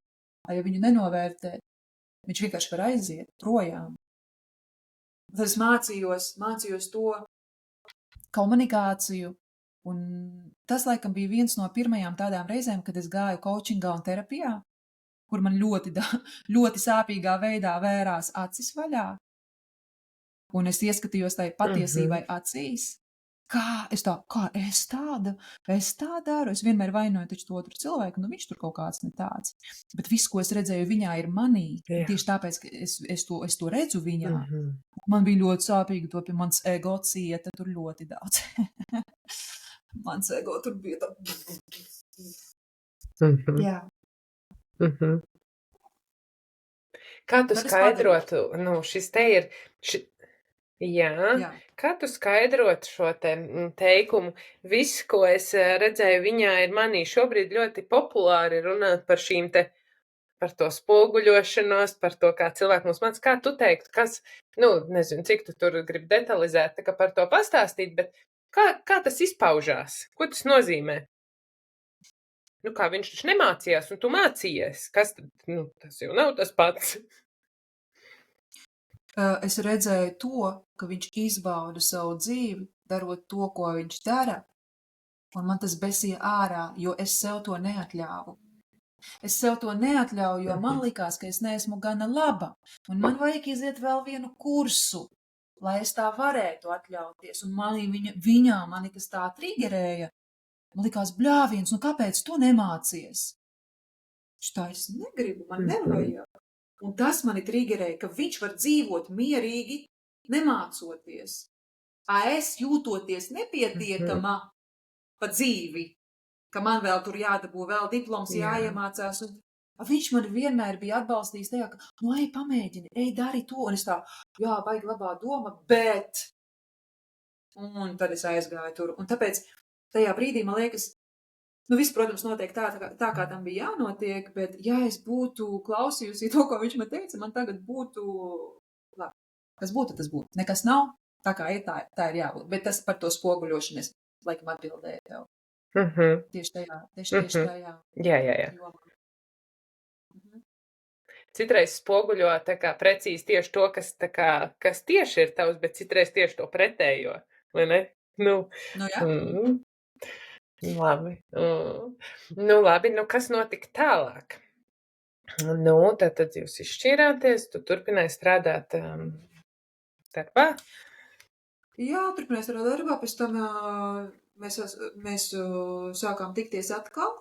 ja viņu nenovērtē, viņš vienkārši var aiziet projām. Tad es mācījos to komunikāciju, un tas, laikam, bija viens no pirmajām tādām reizēm, kad es gāju coachingā un terapijā, kur man ļoti sāpīgā veidā vērās acis vaļā, un es ieskatījos tai patiesībai acīs. Kā es tā daru? Es vienmēr vainoju taču to otru cilvēku, viņš tur kaut kāds ne tāds. Bet viss, ko es redzēju viņā, ir manī. Tieši tāpēc, ka es to redzu viņā. Man bija ļoti sāpīgi to pie mans ego cieta tur ļoti daudz. Mans ego tur bija tā. Jā. Kā tu skaidrotu, šis te ir... Jā. Kā tu skaidrot šo teikumu? Viss, ko es redzēju viņā, ir manī. Šobrīd ļoti populāri runāt par šīm par to spoguļošanos, par to, kā cilvēki mums māca. Kā tu teiktu, kas, nezinu, cik tu tur gribi detalizēt, tā kā par to pastāstīt, bet kā tas izpaužās? Ko tas nozīmē? Kā viņš taču nemācījās, un tu mācījies. Kas tad? Tas jau nav tas pats. Es redzēju to, ka viņš izbauda savu dzīvi, darot to, ko viņš dara, un man tas besīja ārā, jo es sev to neatļāvu. Es sev to neatļauju, jo man likās, ka es neesmu gana laba, un man vajag iziet vēl vienu kursu, lai es tā varētu atļauties, un viņā mani tas tā trigerēja. Man likās, bļāviens, kāpēc tu nemācies? Tā es negribu, man nevajag. Un tas mani trigerēja, ka viņš var dzīvot mierīgi, nemācoties. Es jūtoties nepietiekama pa dzīvi, ka man vēl tur jādabū vēl diploms, jāiemācās. Un viņš mani vienmēr bija atbalstījis tajā, ka, ej, pamēģini, ej, dari to. Un es tā, vajag labā doma, bet... Un tad es aizgāju tur. Un tāpēc tajā brīdī, man liekas, viss, protams, notiek tā, kā tam bija jānotiek, bet ja es būtu klausījusi to, ko viņš man teica, man tagad būtu labi. Kas būtu, tas būtu. Nekas nav, tā kā ir, tā ir jābūt. Bet tas par to spoguļošanu es laikam atbildēju tev. Tieši tajā. Jā. Citreiz spoguļo tā kā precīzi tieši to, kas tieši ir tavs, bet citreiz tieši to pretējo, vai ne? Jā. Labi. Labi, kas notika tālāk? Nu, tad jūs izšķīrāties, tu turpināji strādāt darbā? Jā, turpinājās ar darbā, pēc tam mēs sākām tikties atkal.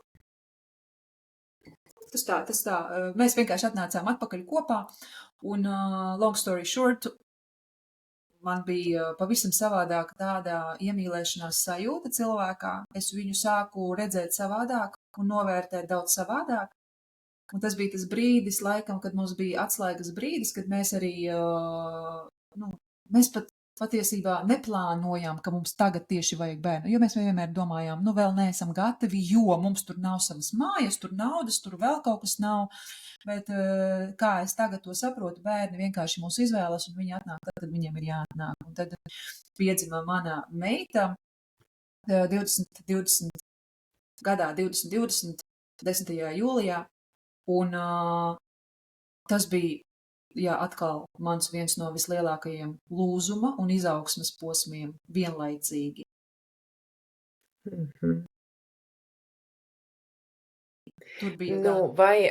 Tas tā, mēs vienkārši atnācām atpakaļ kopā, un long story short, man bija pavisam savādāka tāda iemīlēšanās sajūta cilvēkā. Es viņu sāku redzēt savādāk un novērtēt daudz savādāk. Un tas bija tas brīdis, laikam, kad mums bija atslēgas brīdis, kad mēs arī, mēs pat patiesībā neplānojām, ka mums tagad tieši vajag bērnu, jo mēs vienmēr domājām, vēl neesam gatavi, jo mums tur nav savas mājas, tur naudas, tur vēl kaut kas nav. Bet kā es tagad to saprotu, bērni vienkārši mūs izvēlas un viņi atnāk tad, kad viņiem ir jāatnāk. Un tad piedzima mana meita 2020. gadā, 2020. 10. jūlijā. Un tas bija, atkal mans viens no vislielākajiem lūzuma un izaugsmes posmiem vienlaicīgi. Tur bija vai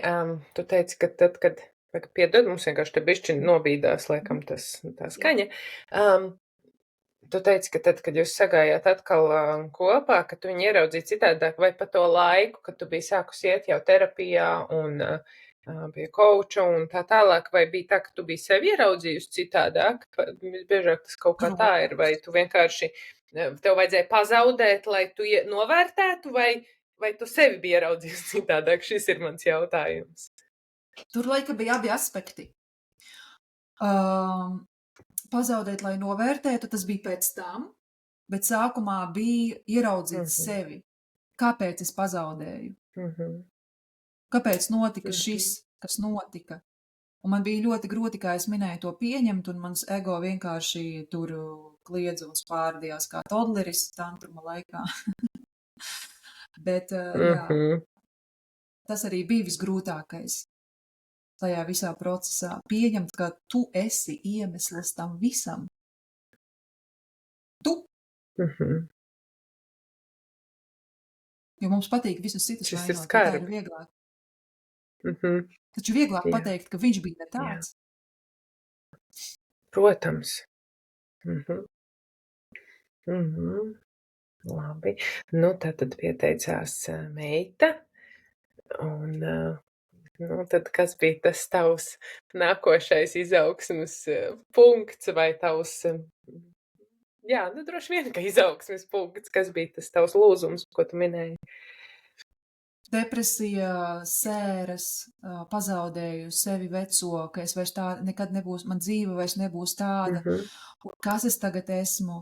tu teici, ka tad, kad piedod, mums vienkārši te bišķi nobīdās, laikam, tā skaņa. Tu teici, ka tad, kad jūs sagājāt atkal kopā, ka tu viņu ieraudzīji citādāk, vai pa to laiku, kad tu biji sākusi iet jau terapijā un pie kouča un tā tālāk, vai bija tā, ka tu biji sevi ieraudzījusi citādāk? Biežāk tas kaut kā tā ir, vai tu vienkārši, tev vajadzēja pazaudēt, lai tu novērtētu, vai tu sevi biji ieraudzījusi citādāk? Šis ir mans jautājums. Tur laika bija abi aspekti. Pazaudēt, lai novērtētu, tas bija pēc tam, bet sākumā bija ieraudzīt sevi. Kāpēc es pazaudēju? Kāpēc notika šis, kas notika? Un man bija ļoti grūti, kā es minēju, to pieņemt, un mans ego vienkārši tur kliedza un spārdījās kā todleris tantruma laikā. Bet, tas arī bija visgrūtākais tajā visā procesā. Pieņemt, ka tu esi iemesls tam visam. Tu. Jo mums patīk visus citus vainot, tā ir vieglāk. Taču vieglāk pateikt, ka viņš bija ne tāds. Protams. Labi. Nu, tad pieteicās meita. Un tad kas bija tas tavs nākošais izaugsmes punkts vai tavs, droši vien, ka izaugsmes punkts, kas bija tas tavs lūzums, ko tu minēji? Depresija, sēras, pazaudēju sevi veco, ka es vairs tā nekad nebūs, man dzīve vairs nebūs tāda, kas es tagad esmu,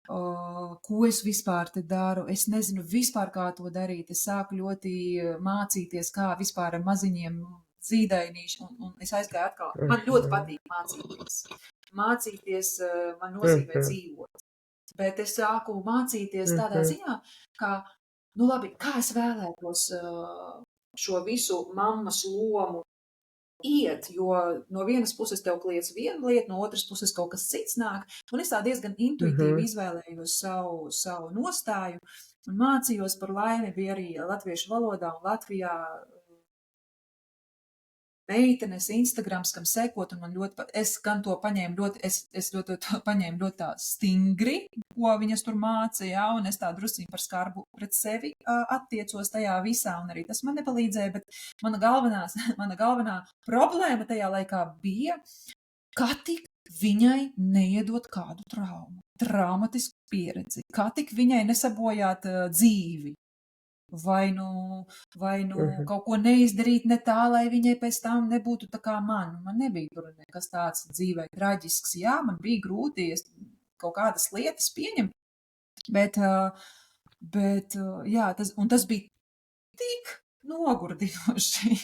ko es vispār te daru, es nezinu vispār, kā to darīt, es sāku ļoti mācīties, kā vispār ar maziņiem zīdainīši, un es aizgāju atkal, man ļoti patīk mācīties. Mācīties man nozīmē dzīvot, bet es sāku mācīties tādā ziņā, kā labi, kā es vēlētos šo visu mammas lomu iet, jo no vienas puses tev kliedz viena lieta, no otras puses kaut kas cits nāk, un es tā diezgan intuitīvi izvēlējos savu nostāju un mācījos par laimi, bija arī latviešu valodā un Latvijā meitenes, Instagrams, kam sekot, un man es gan to paņēmu es ļoti to paņēmu ļoti tā stingri, ko viņas tur māca, un es tā drusciņi par skarbu pret sevi attiecos tajā visā, un arī tas man nepalīdzēja, bet mana galvenā problēma tajā laikā bija, kā tik viņai neiedot kādu traumatisku pieredzi, kā tik viņai nesabojāt dzīvi. Vai nu kaut ko neizdarīt ne tā, lai viņai pēc tam nebūtu tā kā man. Man nebija tur nekas tāds dzīvē traģisks. Jā, man bija grūti kaut kādas lietas pieņemt, bet tas bija tik nogurdinoši.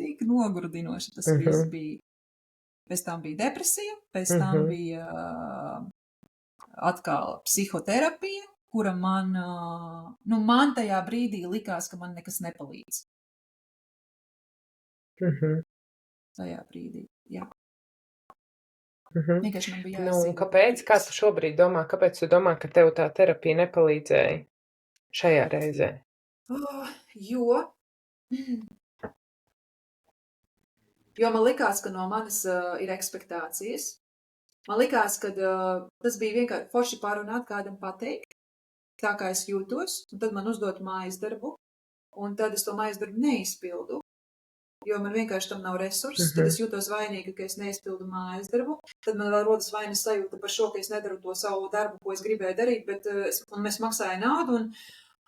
Tik nogurdinoši tas viss bija. Pēc tam bija depresija, pēc tam bija atkal psihoterapija, kura man tajā brīdī likās, ka man nekas nepalīdz. Tajā brīdī, jā. Vienkārši man bija jāizdzīvot. Kāpēc? Kā tu šobrīd domā? Kāpēc tu domā, ka tev tā terapija nepalīdzēja šajā reizē? Jo Jo man likās, ka no manis ir ekspektācijas. Man likās, ka tas bija vienkārši forši pārunāt kādam pateikt, tā kā es jūtos, un tad man uzdot mājas darbu, un tad es to mājas darbu neizpildu, jo man vienkārši tam nav resursi, tad es jūtos vainīga, ka es neizpildu mājas darbu, tad man vēl rodas vainas sajūta par šo, ka es nedaru to savu darbu, ko es gribēju darīt, bet un mēs maksāju naudu,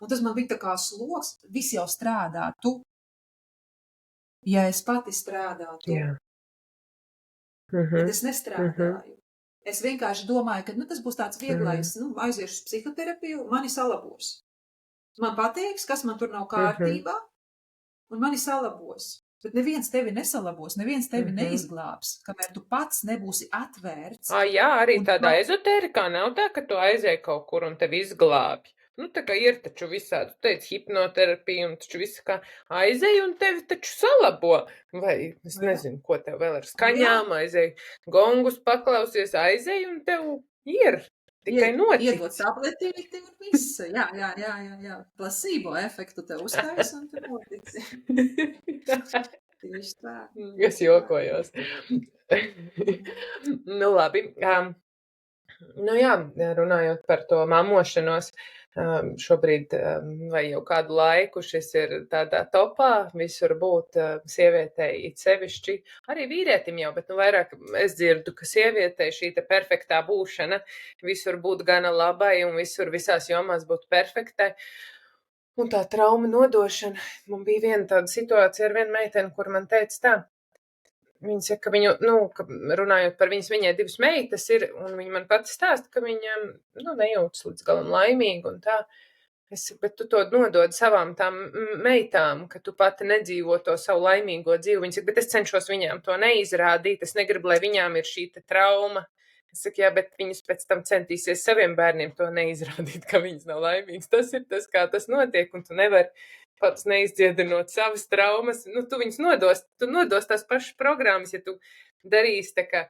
un tas man bija tā kā sloks, viss jau strādā, ja es pati strādātu, bet es nestrādāju. Es vienkārši domāju, ka tas būs tāds vieglais, aiziešu uz psihoterapiju, mani salabos. Man pateiks, kas man tur nav kārtībā, un mani salabos. Bet neviens tevi nesalabos, neviens tevi neizglābs, kamēr tu pats nebūsi atvērts. Jā, arī tādā ezotērikā nav tā, ka tu aizēji kaut kur un tevi izglābi. Tā kā ir taču visādi, tu teici, hipnoterapija un taču visu kā aizēji un tevi taču salabo. Vai es nezinu, ko tev vēl ar skaņām aizēji, gongus paklausies, aizēji un tev ir tikai noticis. Iedot tabletīti un viss. Jā. Placebo efektu tev uztais un tu notici. Tieši tā. Es jokojos. Labi. Jā, runājot par to mamošanos, šobrīd vai jau kādu laiku šis ir tādā topā, visur būt sievietei it sevišķi, arī vīrietim jau, bet vairāk es dzirdu, ka sievietei šī te perfektā būšana visur būt gana labai un visur visās jomās būt perfektai. Un tā trauma nodošana, man bija viena tāda situācija ar vienu meiteni, kur man teica tā, viņa saka, ka viņu, ka runājot par viņai 2 meitas ir, un viņa man pati stāsta, ka viņa, nejūtas līdz galam laimīgi un tā. Es saku, bet tu to nodod savām tām meitām, ka tu pati nedzīvo to savu laimīgo dzīvi. Viņa saka, bet es cenšos viņām to neizrādīt, es negribu, lai viņām ir šī te trauma. Es saku, jā, bet viņas pēc tam centīsies saviem bērniem to neizrādīt, ka viņas nav laimīgas. Tas ir tas, kā tas notiek, un tu nevari pats neizdziedinot savas traumas, tu viņus nodos tās pašas programmas, ja tu darīsi tā kā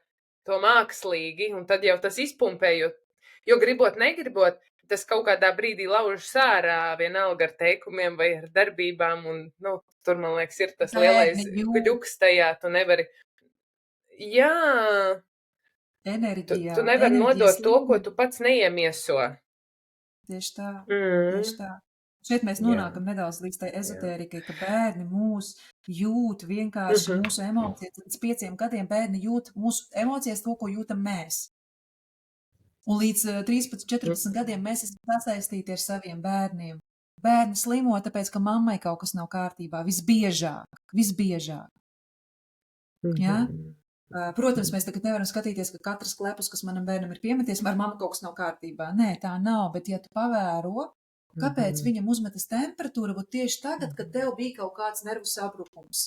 to mākslīgi, un tad jau tas izpumpē, jo gribot, negribot, tas kaut kādā brīdī laužas ārā vienalga ar teikumiem vai ar darbībām, un, tur, man liekas, ir tas lielais kļuks tajā, tu nevari, enerģijā. Tu nevari nodot to, ko tu pats neiemieso. Tieši tā, tieši tā. Šeit mēs nonākam nedaudz līdz tai ezotērikai, ka bērni mūs jūt vienkārši mūsu emocijas. Līdz 5 gadiem bērni jūt mūsu emocijas to, ko jūtam mēs. Un līdz 13, 14 gadiem mēs esam sasaistīti ar saviem bērniem. Bērni slimo, tāpēc, ka mammai kaut kas nav kārtībā. Visbiežāk. Ja? Protams, mēs tagad nevaram skatīties, ka katrs klepus, kas manam bērnam ir piemeties, ar mammu kaut kas nav kārtībā. Nē, tā nav, bet ja tu pavēro, kāpēc viņam uzmetas temperatūra, būtu tieši tagad, kad tev bija kaut kāds nervu sabrukums?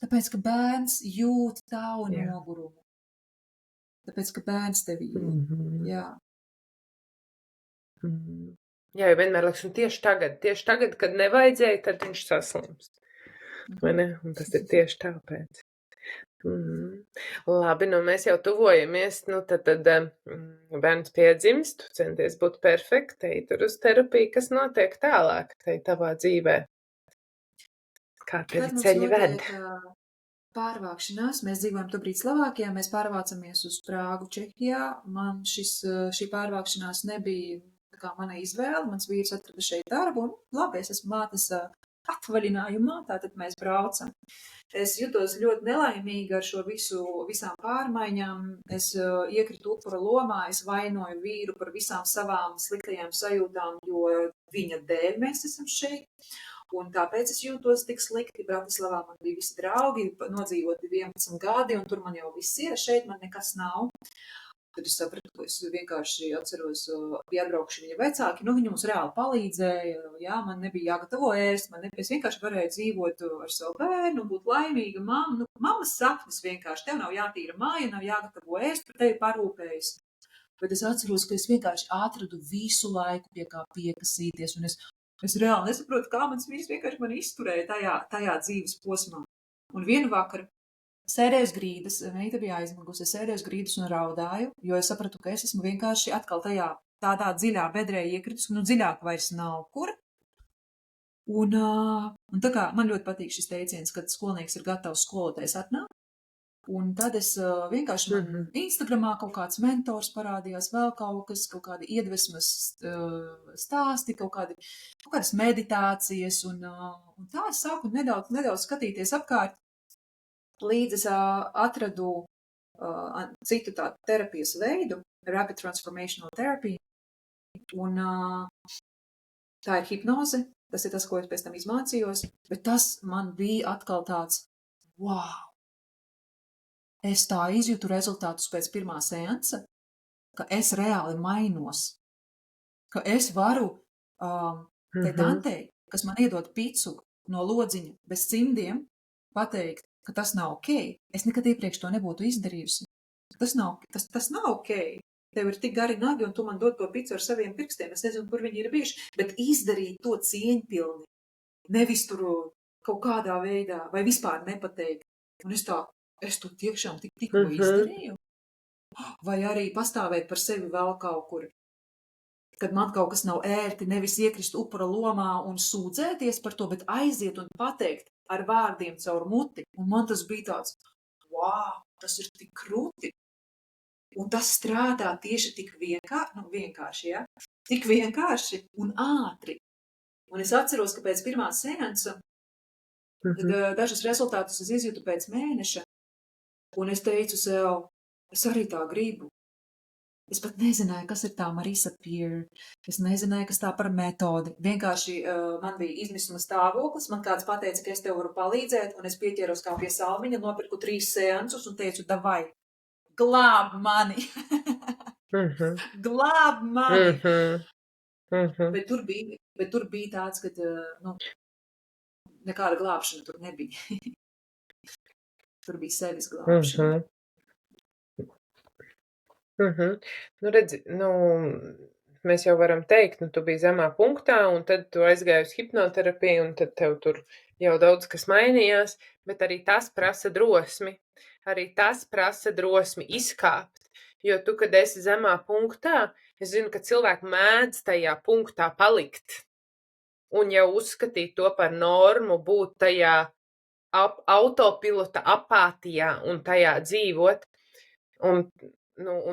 Tāpēc, ka bērns jūt tavu nogurumu. Tāpēc, ka bērns tevi jūt. Jā. Jā, jo vienmēr liekas, un tieši tagad, kad nevajadzēja, tad viņš saslimst. Vai ne? Un tas ir tieši tāpēc. Labi, mēs jau tuvojamies, tad bērns piedzimst, tu centies būt perfektai, tur uz terapiju, kas notiek tālāk tavā dzīvē? Kā tevi ceļi ved? Pārvākšanās, mēs dzīvojam tobrīd Slovākijā, mēs pārvācamies uz Prāgu, Čehijā. Man šī pārvākšanās nebija tā kā mana izvēle, mans vīrs atrada šeit darbu, un labi, es esmu mātes atvaļinājumā, tātad mēs braucam. Es jutos ļoti nelaimīgi ar šo visām pārmaiņām. Es iekritu upura lomā, es vainoju vīru par visām savām sliktajām sajūtām, jo viņa dēļ mēs esam šeit. Un tāpēc es jūtos tik slikti. Bratislavā man bija visi draugi, nodzīvoti 11 gadi, un tur man jau viss ir, šeit man nekas nav. Tad es sapratu, ka es vienkārši atceros, bija atbraukuši viņa vecāki, viņi mums reāli palīdzēja, man nebija jāgatavo ēst, es vienkārši varēju dzīvot ar savu bērnu, būt laimīga mamma. Mammas sapnis vienkārši, tev nav jātīra māja, nav jāgatavo ēst, par tevi parūpējas. Bet es atceros, ka es vienkārši atradu visu laiku pie kā piekasīties, un es reāli nesaprotu, kā mans vīrs vienkārši man izturēja tajā dzīves posmā. Un vienu vakaru sēdēju uz grīdas, meita bija aizmigusi, es sēdēju uz grīdas un raudāju, jo es sapratu, ka es esmu vienkārši atkal tādā dziļā bedrē iekritus, dziļāk vairs nav kur. Un tā kā man ļoti patīk šis teiciens, kad skolnieks ir gatavs, skolotājs atnāk. Un tad es vienkārši man Instagramā kaut kāds mentors parādījās, vēl kaut kas, kaut kādi iedvesmas stāsti, kaut kādas meditācijas, un tā es sāku nedaudz skatīties apkārt, līdz es atradu citu tādu terapijas veidu, Rapid Transformational Therapy, un tā ir hipnoze, tas ir tas, ko es pēc tam izmācījos, bet tas man bija atkal tāds, wow! Es tā izjūtu rezultātus pēc pirmā seansa, ka es reāli mainos, ka es varu tai tantei, kas man iedod picu no lodziņa bez cimdiem, pateikt, ka tas nav ok. Es nekad iepriekš to nebūtu izdarījusi. Tas nav ok. Tev ir tik gari nagi, un tu man dod to picu ar saviem pirkstiem. Es nezinu, kur viņi ir bijuši, bet izdarīt to cieņpilni, nevis tur kaut kādā veidā, vai vispār nepateikt. Un es to tiešām tikko izdarīju. Vai arī pastāvēt par sevi vēl kaut kur, kad man kaut kas nav ērti, nevis iekrist upura lomā un sūdzēties par to, bet aiziet un pateikt ar vārdiem caur muti. Un man tas bija tāds, wow, tas ir tik krūti. Un tas strādā tieši tik vienkārši, ja? Tik vienkārši un ātri. Un es atceros, ka pēc pirmā seansa, dažus rezultātus es izjūtu pēc mēneša, un es teicu sev, es arī tā gribu. Es pat nezināju, kas ir tā Marisa Peer. Es nezināju, kas tā par metodi. Vienkārši man bija izmisuma stāvoklis, man kāds pateica, ka es tev varu palīdzēt, un es pieķēros kā pie salmiņa, nopirku 3 seansus un teicu, davai, glāb mani. Glāb mani. Bet tur bija tāds, ka nekāda glābšana tur nebija. Tur bija sevis glābšana. Nu, redzi, mēs jau varam teikt, tu biji zemā punktā, un tad tu aizgāji uz hipnoterapiju, un tad tev tur jau daudz kas mainījās, bet arī tas prasa drosmi. Arī tas prasa drosmi izkāpt, jo tu, kad esi zemā punktā, es zinu, ka cilvēki mēdz tajā punktā palikt, un jau uzskatīt to par normu, būt tajā autopilota apātijā un tajā dzīvot, un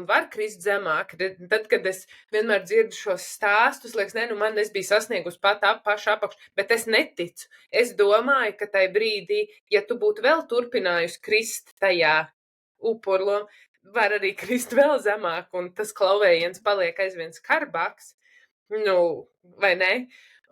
var krist zemāk. Tad, kad es vienmēr dzirdu šos stāstus, liekas, man es biju sasniegusi pat pašu apakšu, bet es neticu. Es domāju, ka tai brīdī, ja tu būtu vēl turpinājusi krist tajā upurlom, var arī krist vēl zemāk, un tas klauvējiens paliek aizvien skarbāks, vai ne?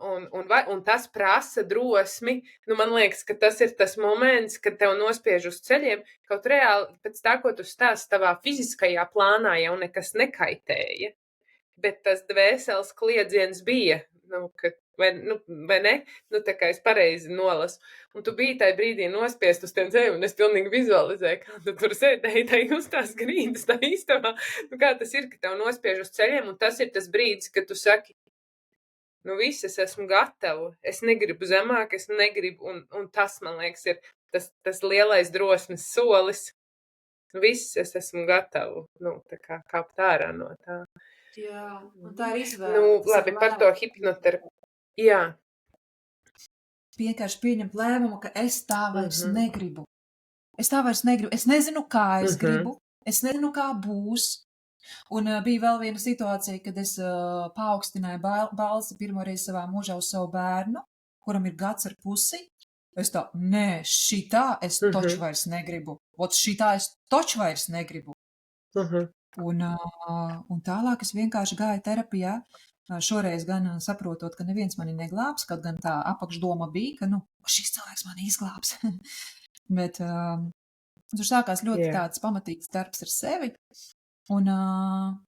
Un tas prasa drosmi. Man liekas, ka tas ir tas moments, kad tev nospiež uz ceļiem, kaut reāli pēc tā, ko tu stāsti tavā fiziskajā plānā, jau nekas nekaitēja. Bet tas dvēseles kliedziens bija, vai ne? Tā kā es pareizi nolasu. Un tu biji tajā brīdī nospiest uz tiem ceļiem, un es pilnīgi vizualizēju, kā tu tur sēdēji tajā uz tās grīdas, tā istabā. Kā tas ir, ka tev nospiež uz ceļiem, un tas ir tas brīdis, kad tu saki, viss, es esmu gatava, es negribu zemāk, es negribu, un tas, man liekas, ir tas lielais drosmes solis. Viss, es esmu gatava, tā kā kāpt ārā no tā. Jā, un tā ir izvēle. Labi, par to hipnoterapiju. Jā. Vienkārši pieņemt lēmumu, ka es tā vairs negribu. Es tā vairs negribu. Es nezinu, kā es gribu. Es nezinu, kā būs. Un bija vēl viena situācija, kad es paaugstināju balsi pirmoreiz savā mūžā uz savu bērnu, kuram ir 1,5 gadi. Es tā, nē, šitā es toču vairs negribu. Šitā es toču vairs negribu. Un tālāk es vienkārši gāju terapijā, šoreiz gan saprotot, ka neviens mani neglābs, kaut gan tā apakšdoma bija, ka šis cilvēks mani izglābs. Bet tur sākās ļoti tāds pamatīgs darbs ar sevi. Un,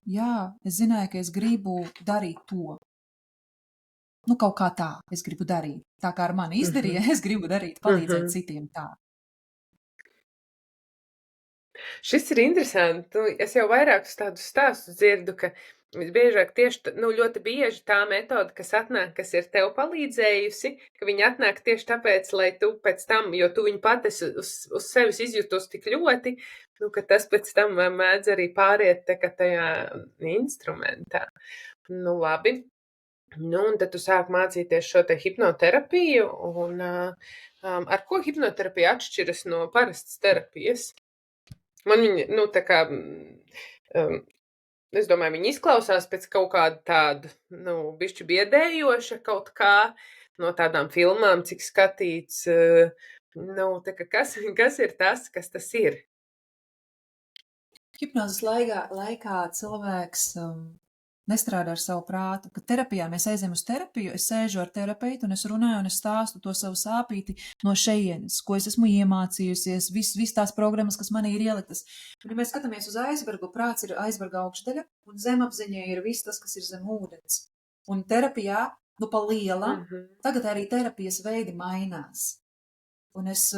jā, es zināju, ka es gribu darīt to. Kaut kā tā, es gribu darīt. Tā kā ar mani izdarīja, es gribu darīt, palīdzēt citiem tā. Šis ir interesanti. Es jau vairākus tādus stāstus dzirdu, ka visbiežāk tieši, ļoti bieži tā metode, kas atnāk, kas ir tev palīdzējusi, ka viņi atnāk tieši tāpēc, lai tu pēc tam, jo tu viņu pat esi uz sevis izjutos tik ļoti, ka tas pēc tam mēdz arī pāriet tajā instrumentā. Labi. Un tad tu sāk mācīties šo te hipnoterapiju, un ar ko hipnoterapija atšķiras no parastas terapijas? Man viņa, tā kā, es domāju, viņa izklausās pēc kaut kāda tāda, bišķi biedējoša kaut kā no tādām filmām, cik skatīts, tā kā kas ir tas, kas tas ir? Hipnozes laikā cilvēks nestrādā ar savu prātu. Kad terapijā mēs aizējam uz terapiju, es sēžu ar terapeitu un es runāju un es stāstu to savu sāpīti no šejienes, ko es esmu iemācījusies, viss tās programmas, kas manī ir ieliktas. Un, ja mēs skatāmies uz aizbergu, prāts ir aizberga augšdaļa un zemapziņā ir viss tas, kas ir zem ūdens. Un terapijā, pa lielam, tagad arī terapijas veidi mainās. Un es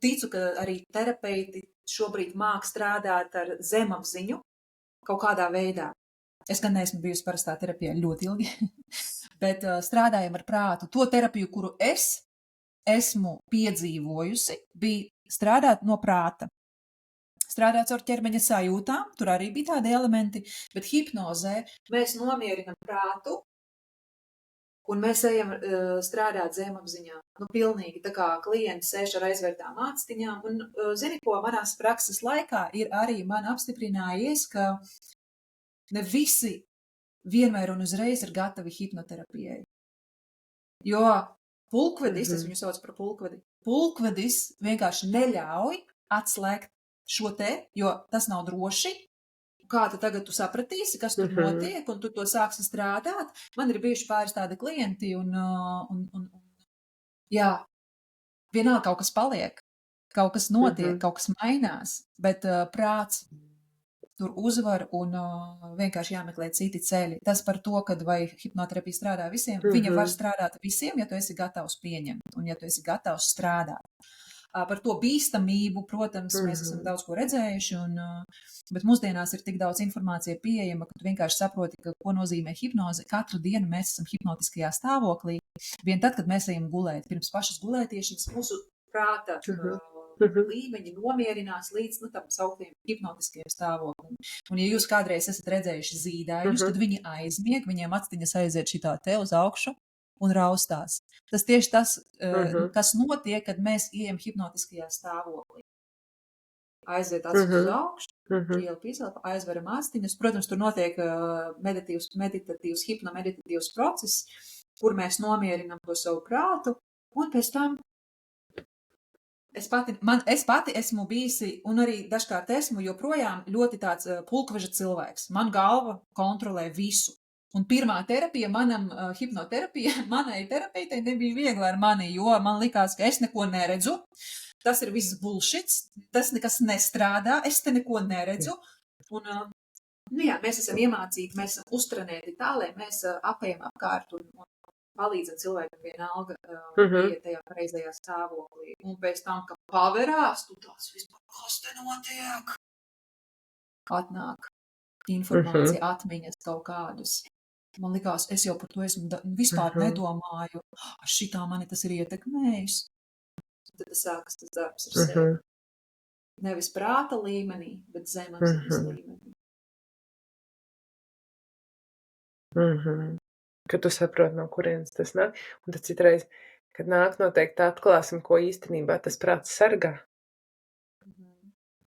ticu, ka arī terapeiti šobrīd māk strādāt ar zemapziņu kaut kādā veidā. Es gan neesmu bijusi parastā terapijā ļoti ilgi, bet strādājam ar prātu. To terapiju, kuru es esmu piedzīvojusi, bija strādāt no prāta. Strādāt ar ķermeņa sajūtām, tur arī bija tādi elementi, bet hipnozē mēs nomierinam prātu, un mēs ejam strādāt zemapziņā. Pilnīgi tā kā klients sēž ar aizvērtām ākstiņām. Un zini, ko manās prakses laikā ir arī man apstiprinājies, ka ne visi vienmēr un uzreiz ir gatavi hipnoterapijai. Jo pulkvedis, es viņu saucu par pulkvedi, pulkvedis vienkārši neļauj atslēgt šo te, jo tas nav droši. Kā tagad tu sapratīsi, kas tur notiek, un tu to sāksi strādāt. Man ir bijuši pāris tādi klienti, un jā, vienalga kaut kas paliek, kaut kas notiek, kaut kas mainās, bet prāts tur uzvar un vienkārši jāmeklē citi ceļi. Tas par to, kad vai hipnoterapija strādā visiem, viņa var strādāt visiem, ja tu esi gatavs pieņemt un ja tu esi gatavs strādāt. Par to bīstamību, protams, mēs esam daudz ko redzējuši, bet mūsdienās ir tik daudz informācija pieejama, ka tu vienkārši saproti, ko nozīmē hipnoze. Katru dienu mēs esam hipnotiskajā stāvoklī. Vien tad, kad mēs ejam gulēt, pirms pašas gulētiešanas, mūsu prāta līmeņi nomierinās līdz tam sauktiem hipnotiskajiem stāvoklim. Un ja jūs kādreiz esat redzējuši zīdaiņus, tad viņi aizmieg, viņiem actiņas aiziet šitā te uz augšu un raustās. Tas tieši tas, kas notiek, kad mēs ieejam hipnotiskajā stāvoklī. Aiziet acis uz augšu, ielpa izelpa, aizveram astiņas. Protams, tur notiek meditatīvs, hipnomeditatīvs process, kur mēs nomierinam to savu prātu, un pēc tam es pati esmu bijusi, un arī dažkārt esmu joprojām ļoti tāds pulkveža cilvēks. Man galva kontrolē visu. Un pirmā terapija manai terapeitei nebija viegla ar mani, jo man likās, ka es neko neredzu. Tas ir viss bullshits, tas nekas nestrādā, es te neko neredzu. Un, jā, mēs esam iemācīti, mēs esam uztrenēti tā, lai mēs apējam apkārt un palīdzam cilvēkam vienalga iet tajā pareizajā stāvoklī. Un pēc tam, ka paverās, tu tās vispār, kas te notiek? Atnāk informācija, atmiņas kaut kādus. Man likās, es jau par to esmu vispār nedomāju. Šitā mani tas ir ietekmējis. Tad tas sākas tas darbs ar sevi. Nevis prāta līmenī, bet zemapziņas līmenī. Kad tu saproti, no kurienes tas nāk. Un tad citreiz, kad nāk, noteikti atklāsim, ko īstenībā tas prāts sargā.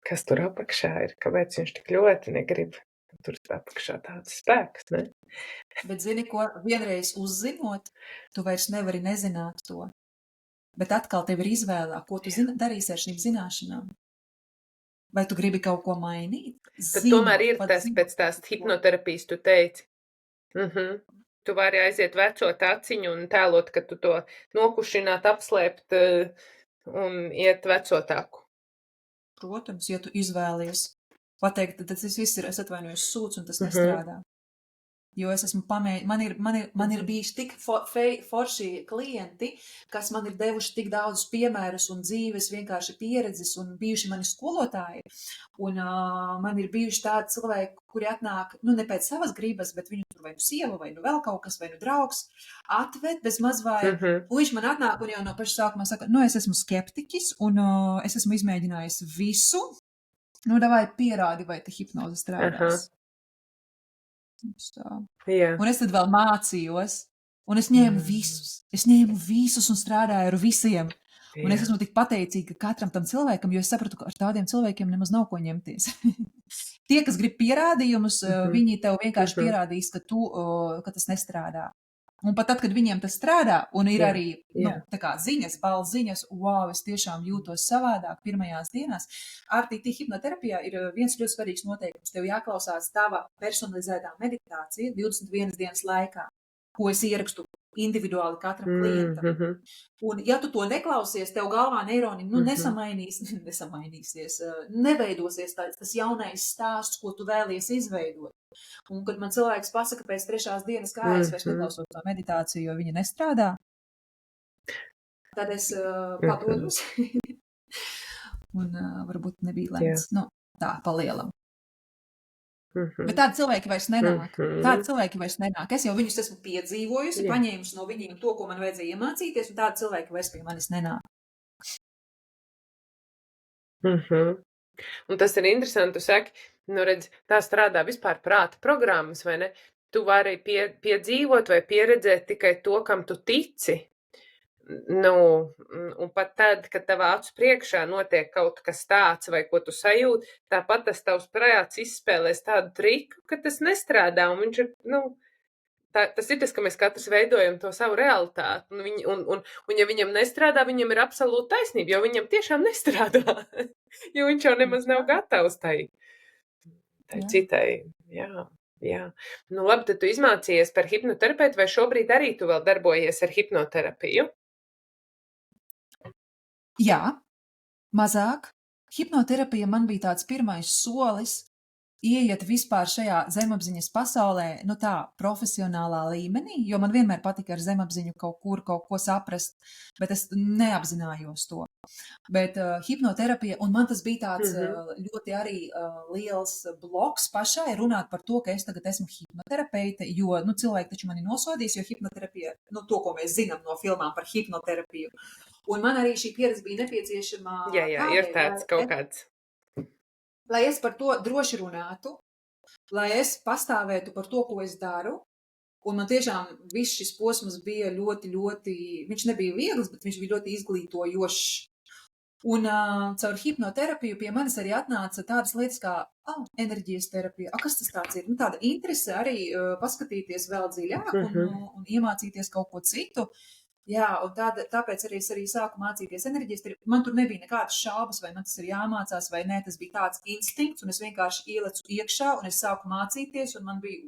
Kas tur apakšā ir, kāpēc viņš tik ļoti negrib. Tur apakšā tāds spēks, ne? Bet zini, ko vienreiz uzzinot, tu vairs nevari nezināt to. Bet atkal tev ir izvēlē, ko tu darīsi ar šīm zināšanām. Vai tu gribi kaut ko mainīt? Bet tomēr ir tas pēc tās hipnoterapijas, tu teici. Tu vari aiziet vecot aciņu un tēlot, ka tu to nokušināt, apslēpt un iet vecotāku. Protams, ja tu izvēlies. Pateikt, tad tas viss ir, es atvainojos, sūds un tas nestrādā. Jo es esmu man ir bijuši tik forši klienti, kas man ir devuši tik daudz piemērus un dzīves vienkārši pieredzes un bijuši mani skolotāji. Un man ir bijuši tādi cilvēki, kuri atnāk, ne pēc savas gribas, bet viņu tur vai nu sieva, vai nu vēl kaut kas, vai nu draugs, atved bez maz vai. Puiši man atnāk un jau no paša sākumā saka, es esmu skeptiķis un es esmu izmēģinājis visu. Davai pierādi, vai te hipnoze strādās. Un es tad vēl mācījos, un es ņēmu visus un strādāju ar visiem. Un es Jā. esmu tik pateicīga katram tam cilvēkam, jo es sapratu, ka ar tādiem cilvēkiem nemaz nav ko ņemties. Tie, kas grib pierādījumus, viņi tev vienkārši pierādīs, ka tas nestrādā. Un pat tad, kad viņiem tas strādā, un ir Jā, arī tā kā ziņas, balss ziņas, wow, es tiešām jūtos savādāk pirmajās dienās. RTT hipnoterapijā ir viens ļoti svarīgs noteikums. Tev jāklausās tava personalizētā meditācija 21 dienas laikā, ko es ierakstu individuāli katram klientam. Un ja tu to neklausies, tev galvā neironi nesamaiņīsies, neveidosies tas jaunais stāsts, ko tu vēlies izveidot. Un, kad man cilvēks pasaka pēc 3. dienas, kā es vairs neklausos to meditāciju, jo viņa nestrādā, tad es padodos. Un varbūt nebija lemts. Tā, palielam. Bet tādi cilvēki vairs nenāk. Es jau viņus esmu piedzīvojusi, paņēmusi no viņiem to, ko man vajadzēja iemācīties, un tādi cilvēki vairs pie manis nenāk. Un tas ir interesanti, tu saki, redz, tā strādā vispār prāta programmas, vai ne? Tu vari piedzīvot vai pieredzēt tikai to, kam tu tici. Un pat tad, kad tavā acu priekšā notiek kaut kas tāds, vai ko tu sajūti, tāpat tas tavs prāts izspēlēs tādu triku, ka tas nestrādā, un viņš ir, tas ir tas, ka mēs katrs veidojam to savu realitāti, un ja viņam nestrādā, viņam ir absolūta taisnība, jo viņam tiešām nestrādā, jo viņš jau nemaz nav gatavs tai citai, jā. Labi, tad tu izmācījies par hipnoterapeitu, vai šobrīd arī tu vēl darbojies ar hipnoterapiju? Jā, mazāk. Hipnoterapija man bija tāds pirmais solis, ieiet vispār šajā zemapziņas pasaulē, tā profesionālā līmenī, jo man vienmēr patika ar zemapziņu kaut ko saprast, bet es neapzinājos to. Bet hipnoterapija, un man tas bija tāds ļoti arī liels bloks pašai runāt par to, ka es tagad esmu hipnoterapeite, jo, cilvēki taču mani nosodīs, jo hipnoterapija, to, ko mēs zinām no filmām par hipnoterapiju. Un man arī šī pieredze bija nepieciešama. Jā, ir tāds kaut kāds. Lai es par to droši runātu, lai es pastāvētu par to, ko es daru, un man tiešām viss šis posms bija ļoti, ļoti, viņš nebija viegls, bet viņš bija ļoti izglītojošs. Un caur hipnoterapiju pie manis arī atnāca tādas lietas kā enerģijas terapija. Kas tas tāds ir? Tāda interese arī paskatīties vēl dziļāk un iemācīties kaut ko citu. Jā, un tāpēc arī es sāku mācīties enerģijas terapiju. Man tur nebija nekādas šaubas, vai man tas ir jāmācās vai nē. Tas bija tāds instinkts, un es vienkārši ielecu iekšā, un es sāku mācīties, un man bija,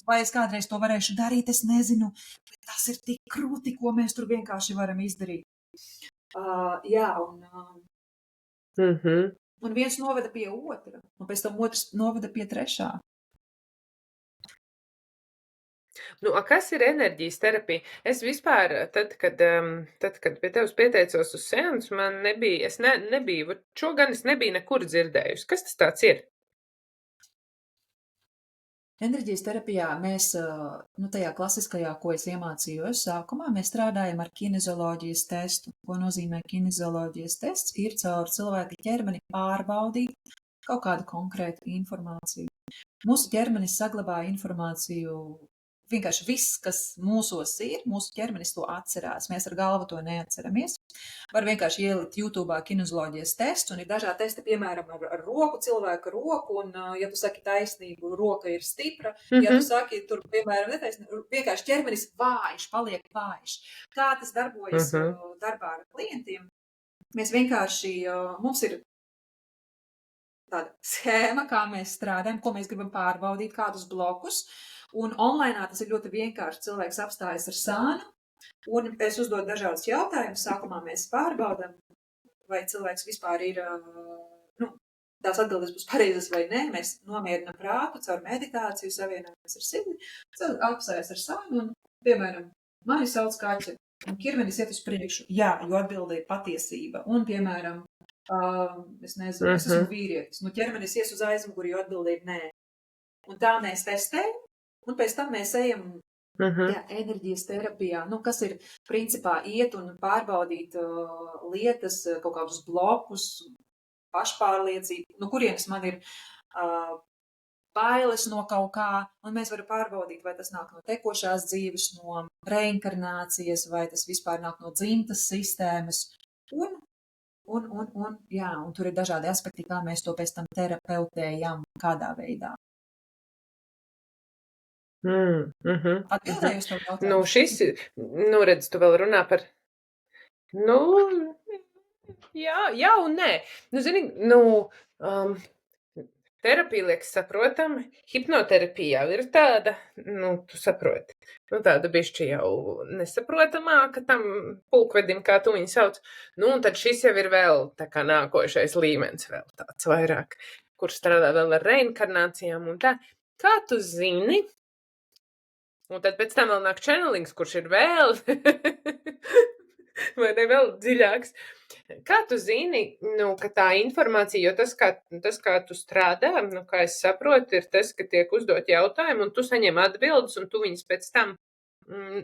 vai es kādreiz to varēšu darīt, es nezinu, bet tas ir tik krūti, ko mēs tur vienkārši varam izdarīt. Jā, un viens noveda pie otra, un pēc tam otrs noveda pie trešā. Kas ir enerģijas terapija? Es vispār, tad, kad pie tevis pieteicos uz seansu, man nebija, šo gan es nebiju nekur dzirdējusi. Kas tas tāds ir? Enerģijas terapijā mēs, tajā klasiskajā, ko es iemācījos sākumā, mēs strādājam ar kinezioloģijas testu. Ko nozīmē kinezioloģijas tests? Ir caur cilvēka ķermeni pārbaudīt kaut kādu konkrētu informāciju. Mūsu ķermenis saglabā informāciju. Vienkārši viss, kas mūsos ir, mūsu ķermenis to atcerās. Mēs ar galvu to neatceramies. Var vienkārši ielikt YouTube'ā kinezioloģijas testu, un ir dažādi testi, piemēram, ar roku, cilvēka roku, un, ja tu saki taisnību, roka ir stipra, ja tu saki, tur, piemēram, netaisnību, vienkārši ķermenis vājš, paliek vājš. Kā tas darbojas darbā ar klientiem? Mēs vienkārši, mums ir tāda schēma, kā mēs strādājam, ko mēs gribam pārbaudīt, kādus blokus. Un online tas ir ļoti vienkārši. Cilvēks apstājas ar sānu, un es uzdodu dažādus jautājumus. Sākumā mēs pārbaudam, vai cilvēks vispār ir, tās atbildes būs pareizas vai nē. Mēs nomierinam prātu caur meditāciju, savienojamies ar sirdi, apstājas ar sānu, un, piemēram, mani sauc Kaķa, un ķermenis iet uz priekšu. Jā, jo atbilde ir patiesība. Un, piemēram, es nezinu, es esmu vīrietis. Ķermenis ies uz aizmuguri, jo atbilde ir nē. Un tā mēs testējam. Un pēc tam mēs ejam enerģijas terapijā, kas ir principā iet un pārbaudīt lietas, kaut kādus blokus, pašpārliecību, kurienes man ir bailes no kaut kā, un mēs varam pārbaudīt, vai tas nāk no tekošās dzīves, no reinkarnācijas, vai tas vispār nāk no dzimtas sistēmas. Jā, un tur ir dažādi aspekti, kā mēs to pēc tam terapeutējam, kādā veidā. Atbildēju uz tavu jautājumu. Šis, redz, tu vēl runā par, jā un nē. Zini, terapija liekas saprotama, hipnoterapija jau ir tāda, tu saproti, tāda bišķi jau nesaprotamāka tam pulkvedim, kā tu viņu sauc. Un tad šis jau ir vēl tā kā nākošais līmenis, vēl tāds vairāk, kur strādā vēl ar reinkarnācijām un tā. Kā tu zini? Un tad pēc tam vēl nāk channelings, kurš ir vēl, vai ne vēl dziļāks. Kā tu zini, ka tā informācija, jo tas, kā tu strādā, kā es saprotu, ir tas, ka tiek uzdot jautājumi, un tu saņem atbildes, un tu viņus pēc tam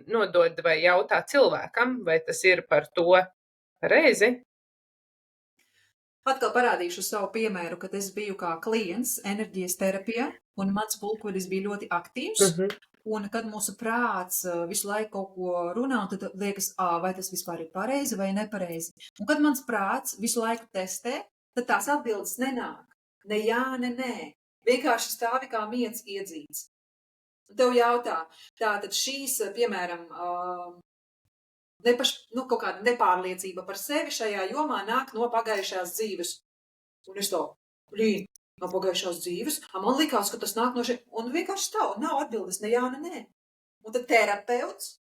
nodod vai jautā cilvēkam, vai tas ir par to reizi? Atkal parādīšu savu piemēru, kad es biju kā klients enerģijas terapijā, un mans pulkvedis bija ļoti aktīvs. Un kad mūsu prāts visu laiku kaut ko runā, un tad liekas, vai tas vispār ir pareizi vai nepareizi. Un kad mans prāts visu laiku testē, tad tās atbildes nenāk. Ne jā, ne nē. Vienkārši stāvi kā miets iedzīts. Un tev jautā, tātad šīs, piemēram, kaut kāda nepārliecība par sevi šajā jomā nāk no pagājušās dzīves. Un es to, no pagājušās dzīves, man likās, ka tas nāk no šeit, un vienkārši tā, nav atbildes ne jā, ne nē. Un tad terapeits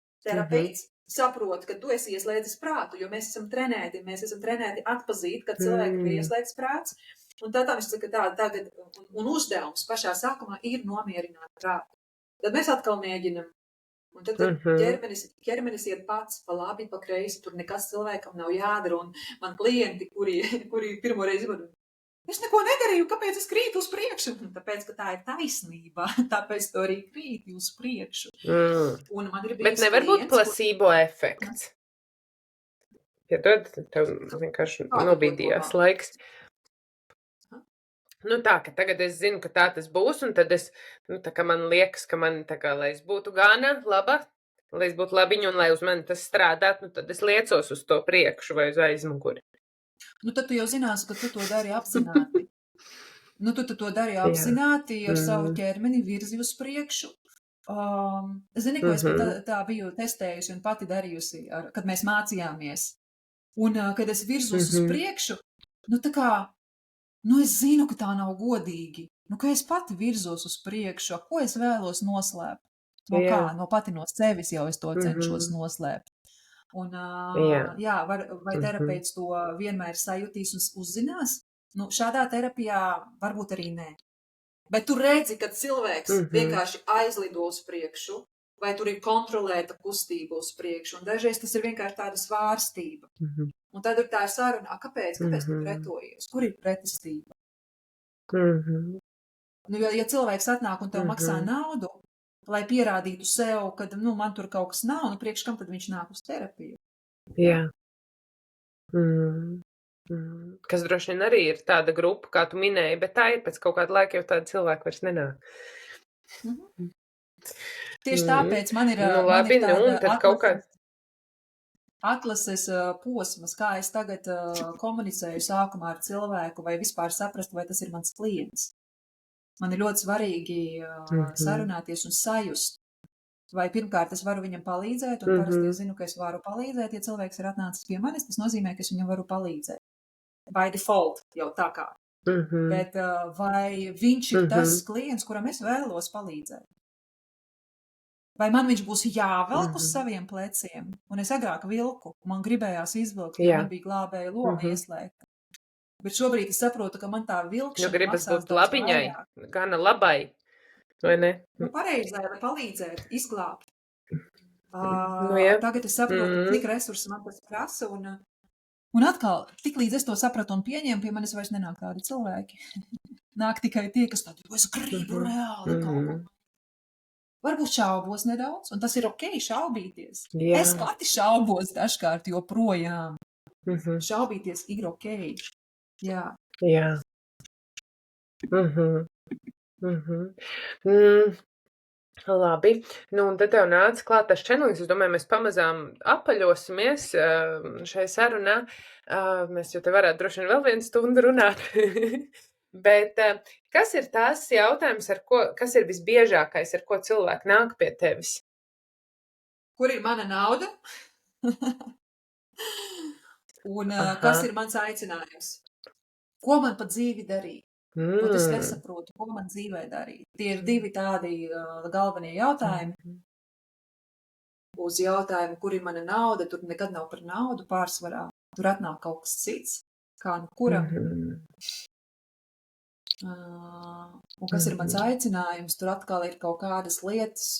saprot, ka tu esi ieslēdzis prātu, jo mēs esam trenēti atpazīt, kad cilvēkam ir ieslēdzis prāts, un tad viņš saka tagad, un uzdevums pašā sākumā ir nomierināt prātu. Tad mēs atkal mēģinam, un tad ķermenis iet pats pa labi, pa kreisi, tur nekas cilvēkam nav jādara, un man klienti, kuri pirmo reizi var, es neko nedarīju, kāpēc es krītu uz priekšu? Tāpēc, ka tā ir taisnība, tāpēc to arī krīti uz priekšu. Un man ir bijis Bet nevar būt placebo efekts. Piedod, tev vienkārši nobīdījās laiks. Tā, ka tagad es zinu, ka tā tas būs, un tad es, tā kā man liekas, ka man tā kā, lai es būtu gana laba, lai es būtu labiņa, un lai uz mani tas strādāt, tad es liecos uz to priekšu vai uz aizmuguri. Tad tu jau zināsi, ka tu to dari apzināti. Tu to dari apzināti, ar savu ķermeni virzi uz priekšu. Zini, ko es tā biju testējusi un pati darījusi, kad mēs mācījāmies. Un, kad es virzos uz priekšu, es zinu, ka tā nav godīgi. Ka es pati virzos uz priekšu, ko es vēlos noslēpt. No pati no sevis jau es to cenšos noslēpt. Un, vai terapeits to vienmēr sajutīs un uzzinās? Šādā terapijā varbūt arī nē. Bet tu redzi, kad cilvēks vienkārši aizlido uz priekšu, vai tur ir kontrolēta kustība uz priekšu, un dažreiz tas ir vienkārši tāda svārstība. Un tad ir tā saruna, kāpēc tu pretojies? Kur ir pretestība? Ja cilvēks atnāk un tev maksā naudu, lai pierādītu sev, ka man tur kaut kas nav, priekš kam tad viņš nāk uz terapiju? Jā. Kas droši vien arī ir tāda grupa, kā tu minēji, bet tā ir pēc kaut kāda laika jau tāda cilvēka vairs nenāk. Tieši tāpēc man ir labi, un tad kaut kā atlases posmas, kā es tagad komunicēju sākumā ar cilvēku, vai vispār saprast, vai tas ir mans klients. Man ir ļoti svarīgi sarunāties un sajust, vai pirmkārt es varu viņam palīdzēt, un parasti es zinu, ka es varu palīdzēt, ja cilvēks ir atnācis pie manis, tas nozīmē, ka es viņam varu palīdzēt. By default, jau tā kā. Bet vai viņš ir tas klients, kuram es vēlos palīdzēt? Vai man viņš būs jāvelk uz saviem pleciem? Un es agrāk vilku, man gribējās izvilkt, jo man bija glābēja loma ieslēgta. Bet šobrīd es saprotu, ka man tā vilkšana gribas būt labiņai, gana labai, vai ne? Pareizai, lai palīdzēt, izglābt. Tagad es saprotu, cik resursi man tas prasa, un atkal, tik līdz es to sapratu un pieņēmu, pie manis vairs nenāk tādi cilvēki. Nāk tikai tie, kas tādi, es gribu reāli kaut ko. Varbūt šaubos nedaudz, un tas ir ok šaubīties. Es pati šaubos dažkārt joprojām. Šaubīties ir ok. Jā. Mm, labi. Nu, un tad tev nāca klāt tas čenelings. Es domāju, mēs pamazām apaļosimies šai sarunā. Mēs jau te varētu droši vien vēl 1 stundu runāt. Bet kas ir tās jautājums, kas ir visbiežākais, ar ko cilvēki nāk pie tevis? Kur ir mana nauda? Un kas ir mans aicinājums? Ko man pa dzīvi darīt? Es nesaprotu, ko man dzīvē darīt. Tie ir 2 tādi galvenie jautājumi. Uz jautājumu, kur ir mana nauda, tur nekad nav par naudu pārsvarā. Tur atnāk kaut kas cits, kā nu kuram. Un kas ir mans aicinājums? Tur atkal ir kaut kādas lietas,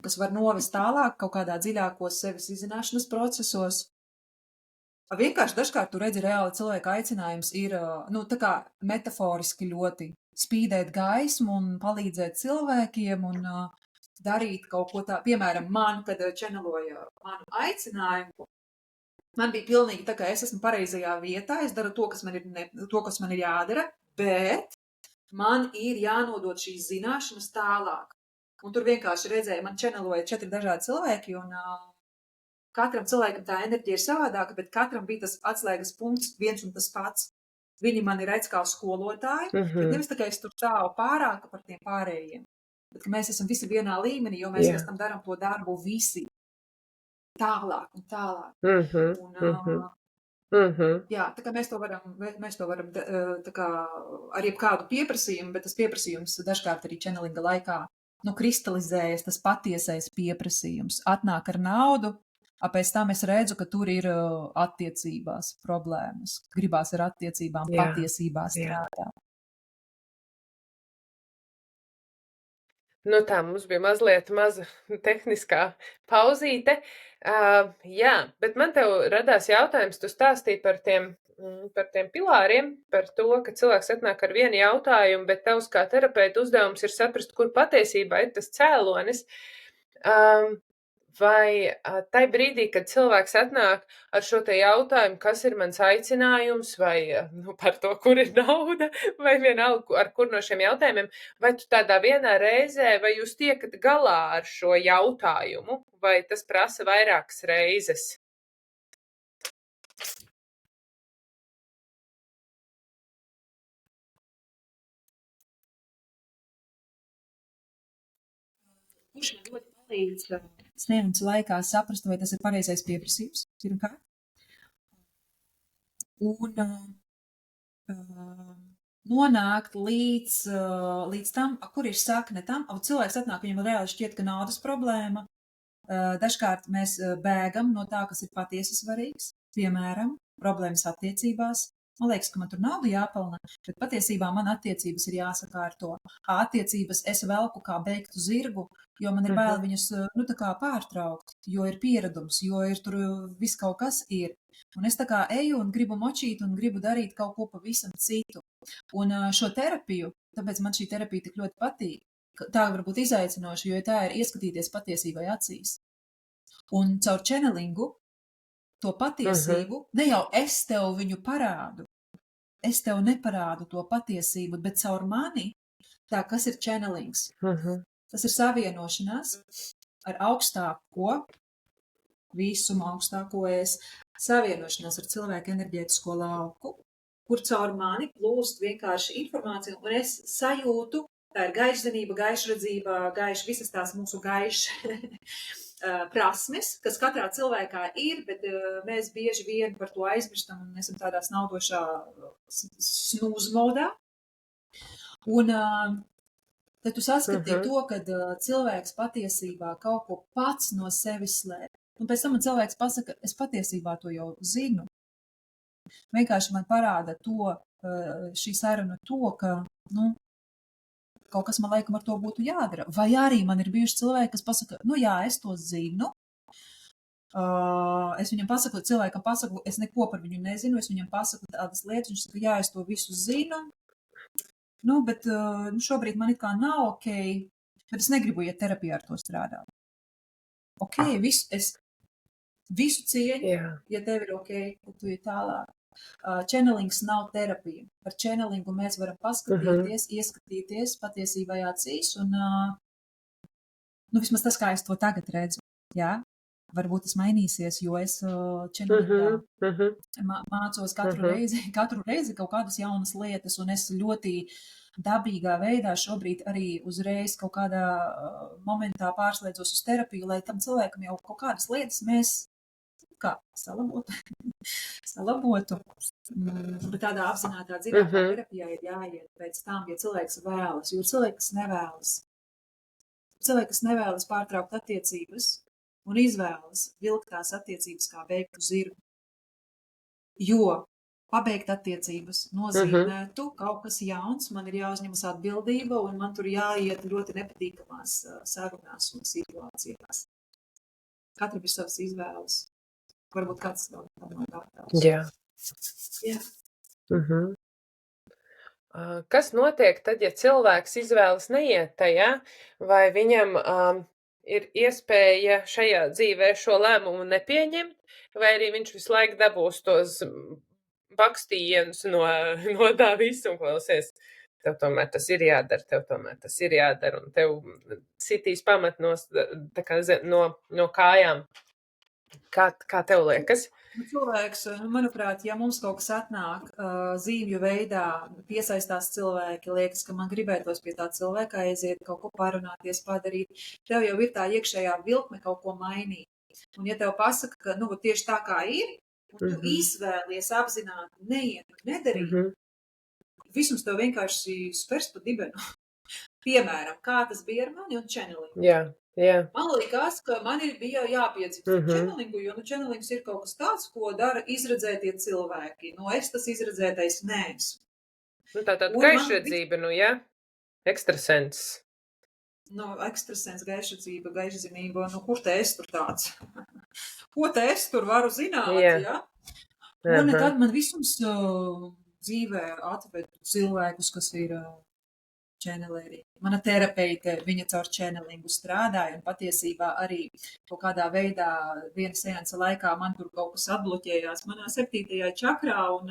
kas var novest tālāk kaut kādā dziļākos sevis izzināšanas procesos. Vienkārši dažkārt tu redzi reāli cilvēka aicinājums ir, tā kā metaforiski ļoti spīdēt gaismu un palīdzēt cilvēkiem un darīt kaut ko tā. Piemēram, man, kad čeneloja manu aicinājumu, man bija pilnīgi tā, ka es esmu pareizajā vietā, es daru to, kas man ir jādara, bet man ir jānodot šīs zināšanas tālāk. Un tur vienkārši redzēja, man čeneloja 4 dažādi cilvēki un katram cilvēkam tā enerģija ir savādāka, bet katram bija tas atslēgas punkts viens un tas pats. Viņi mani redz kā skolotāji, bet nevis tā, ka es tur stāvu pārāka par tiem pārējiem. Bet ka mēs esam visi vienā līmenī, jo mēs pēc tam darām to darbu visi tālāk un tālāk. Jā, tā kā mēs to varam tā kā ar jebkādu pieprasījumu, bet tas pieprasījums dažkārt arī čenelinga laikā kristalizējas, tas patiesais pieprasījums. Atnāk ar naudu, pēc tam es redzu, ka tur ir attiecībās problēmas. Gribās ar attiecībām patiesībā strādāt. Nu tā, mums bija mazliet maza tehniskā pauzīte. Jā, bet man tev radās jautājums, tu stāstīji par tiem pilāriem, par to, ka cilvēks atnāk ar vienu jautājumu, bet tavs kā terapeita uzdevums ir saprast, kur patiesībā ir tas cēlonis. Vai tai brīdī, kad cilvēks atnāk ar šo te jautājumu, kas ir mans aicinājums, vai par to, kur ir nauda, vai vienalga ar kur no šiem jautājumiem, vai tu tādā vienā reizē, vai jūs tiekat galā ar šo jautājumu, vai tas prasa vairākas reizes? Kurš man ļoti palīdz sniegums laikā saprast, vai tas ir pareizais pieprasījums, pirmkārt. Un nonākt līdz tam, kur ir sakne tam, cilvēks atnāk, viņam reāli šķiet, ka naudas problēma. Dažkārt mēs bēgam no tā, kas ir patiesi svarīgs, piemēram, problēmas attiecībās. Man liekas, ka man tur nauda jāpelna, bet patiesībā man attiecības ir jāsakārto. Attiecības es velku kā beigtu zirgu, jo man ir bail viņas tā kā pārtraukt, jo ir pieredums, jo ir tur viss kaut kas ir. Un es tā kā eju un gribu močīt un gribu darīt kaut ko pavisam citu. Un šo terapiju, tāpēc man šī terapija tik ļoti patīk, tā var būt izaicinoša, jo tā ir ieskatīties patiesībai acīs. Un caur čenelingu to patiesību, ne jau es tev viņu parādu, es tev neparādu to patiesību, bet caur mani, tā kas ir čenelings. Tas ir savienošanās ar augstāko, visumu augstāko es, savienošanās ar cilvēku enerģētisko lauku, kur caur mani plūst vienkārši informācija, un es sajūtu, tā ir gaišzenība, gaišredzība, visas tās mūsu prasmes, kas katrā cilvēkā ir, bet mēs bieži vien par to aizmirstam un esam tādā snaudošā snūz modā. Un tad tu saskatīji to, kad cilvēks patiesībā kaut ko pats no sevis slēp. Un pēc tam man cilvēks pasaka, es patiesībā to jau zinu. Vienkārši man parāda to, šī saruna to, ka, kaut kas man laikam ar to būtu jādara. Vai arī man ir bijuši cilvēki, kas pasaka, jā, es to zinu. Es viņam pasaku, cilvēkam pasaku, es neko par viņu nezinu, es viņam pasaku tādas lietas, viņš saka, jā, es to visu zinu. Bet šobrīd man it kā nav ok, bet es negribu iet terapijā ar to strādāt. Ok, visu cieņu, ja tev ir ok, tad tu iet tālāk. Channelings nav terapija. Par channelingu mēs varam paskatīties, ieskatīties patiesībai acīs, un vismaz tas, kā es to tagad redzu, jā, varbūt tas mainīsies, jo es channelingā mācos katru reizi kaut kādas jaunas lietas, un es ļoti dabīgā veidā šobrīd arī uzreiz kaut kādā momentā pārslēdzos uz terapiju, lai tam cilvēkam jau kaut kādas lietas mēs salabotu. Bet tādā apzinātā dziļākā terapijā ir jāiet pēc tam, ja cilvēks vēlas, jo cilvēks nevēlas pārtraukt attiecības un izvēlas vilkt tās attiecības kā beigtu zirgu. Jo pabeigt attiecības nozīmētu kaut kas jauns, man ir jāuzņemas atbildība un man tur jāiet ļoti nepatīkamās sarunās un situācijās. Katram ir savas izvēles. Varbūt kāds vēl tam gādās. Jā. Kas notiek tad, ja cilvēks izvēlas neiet tajā, vai viņam ir iespēja šajā dzīvē šo lēmumu nepieņemt, vai arī viņš visu laiku dabūs tos bakstījienus no tā visu un klausies, tev tomēr tas ir jādara, un tev sitīs pamat no kājām. Kā tev liekas? Cilvēks, manuprāt, ja mums kaut kas atnāk zīmju veidā, piesaistās cilvēki, liekas, ka man gribētos pie tā cilvēka aiziet, kaut ko parunāties, padarīt, tev jau ir tā iekšējā vilkme kaut ko mainīt. Un ja tev pasaka, ka tieši tā kā ir, un tu izvēlies apzināti neiet un nedarīt, visums tev vienkārši spers pa dibenu. Piemēram, kā tas bija ar mani un channelingu. Jā. Man likās, ka man bija jāpiedzīvot channelingu, jo channelings ir kaut kas tāds, ko dara izredzētie cilvēki. Es tas izredzētais neesmu. Tātad gaišredzība, ekstrasens. Ekstrasens, gaišredzība, gaišzinība, kur te es tur tāds? Ko te es tur varu zināt, ja? Un tad man visums dzīvē atved cilvēkus, kas ir channeleri. Mana terapeite, viņa caur channelingu strādāja, un patiesībā arī kaut kādā veidā viena seansa laikā man tur kaut kas atbloķējās manā 7. čakrā, un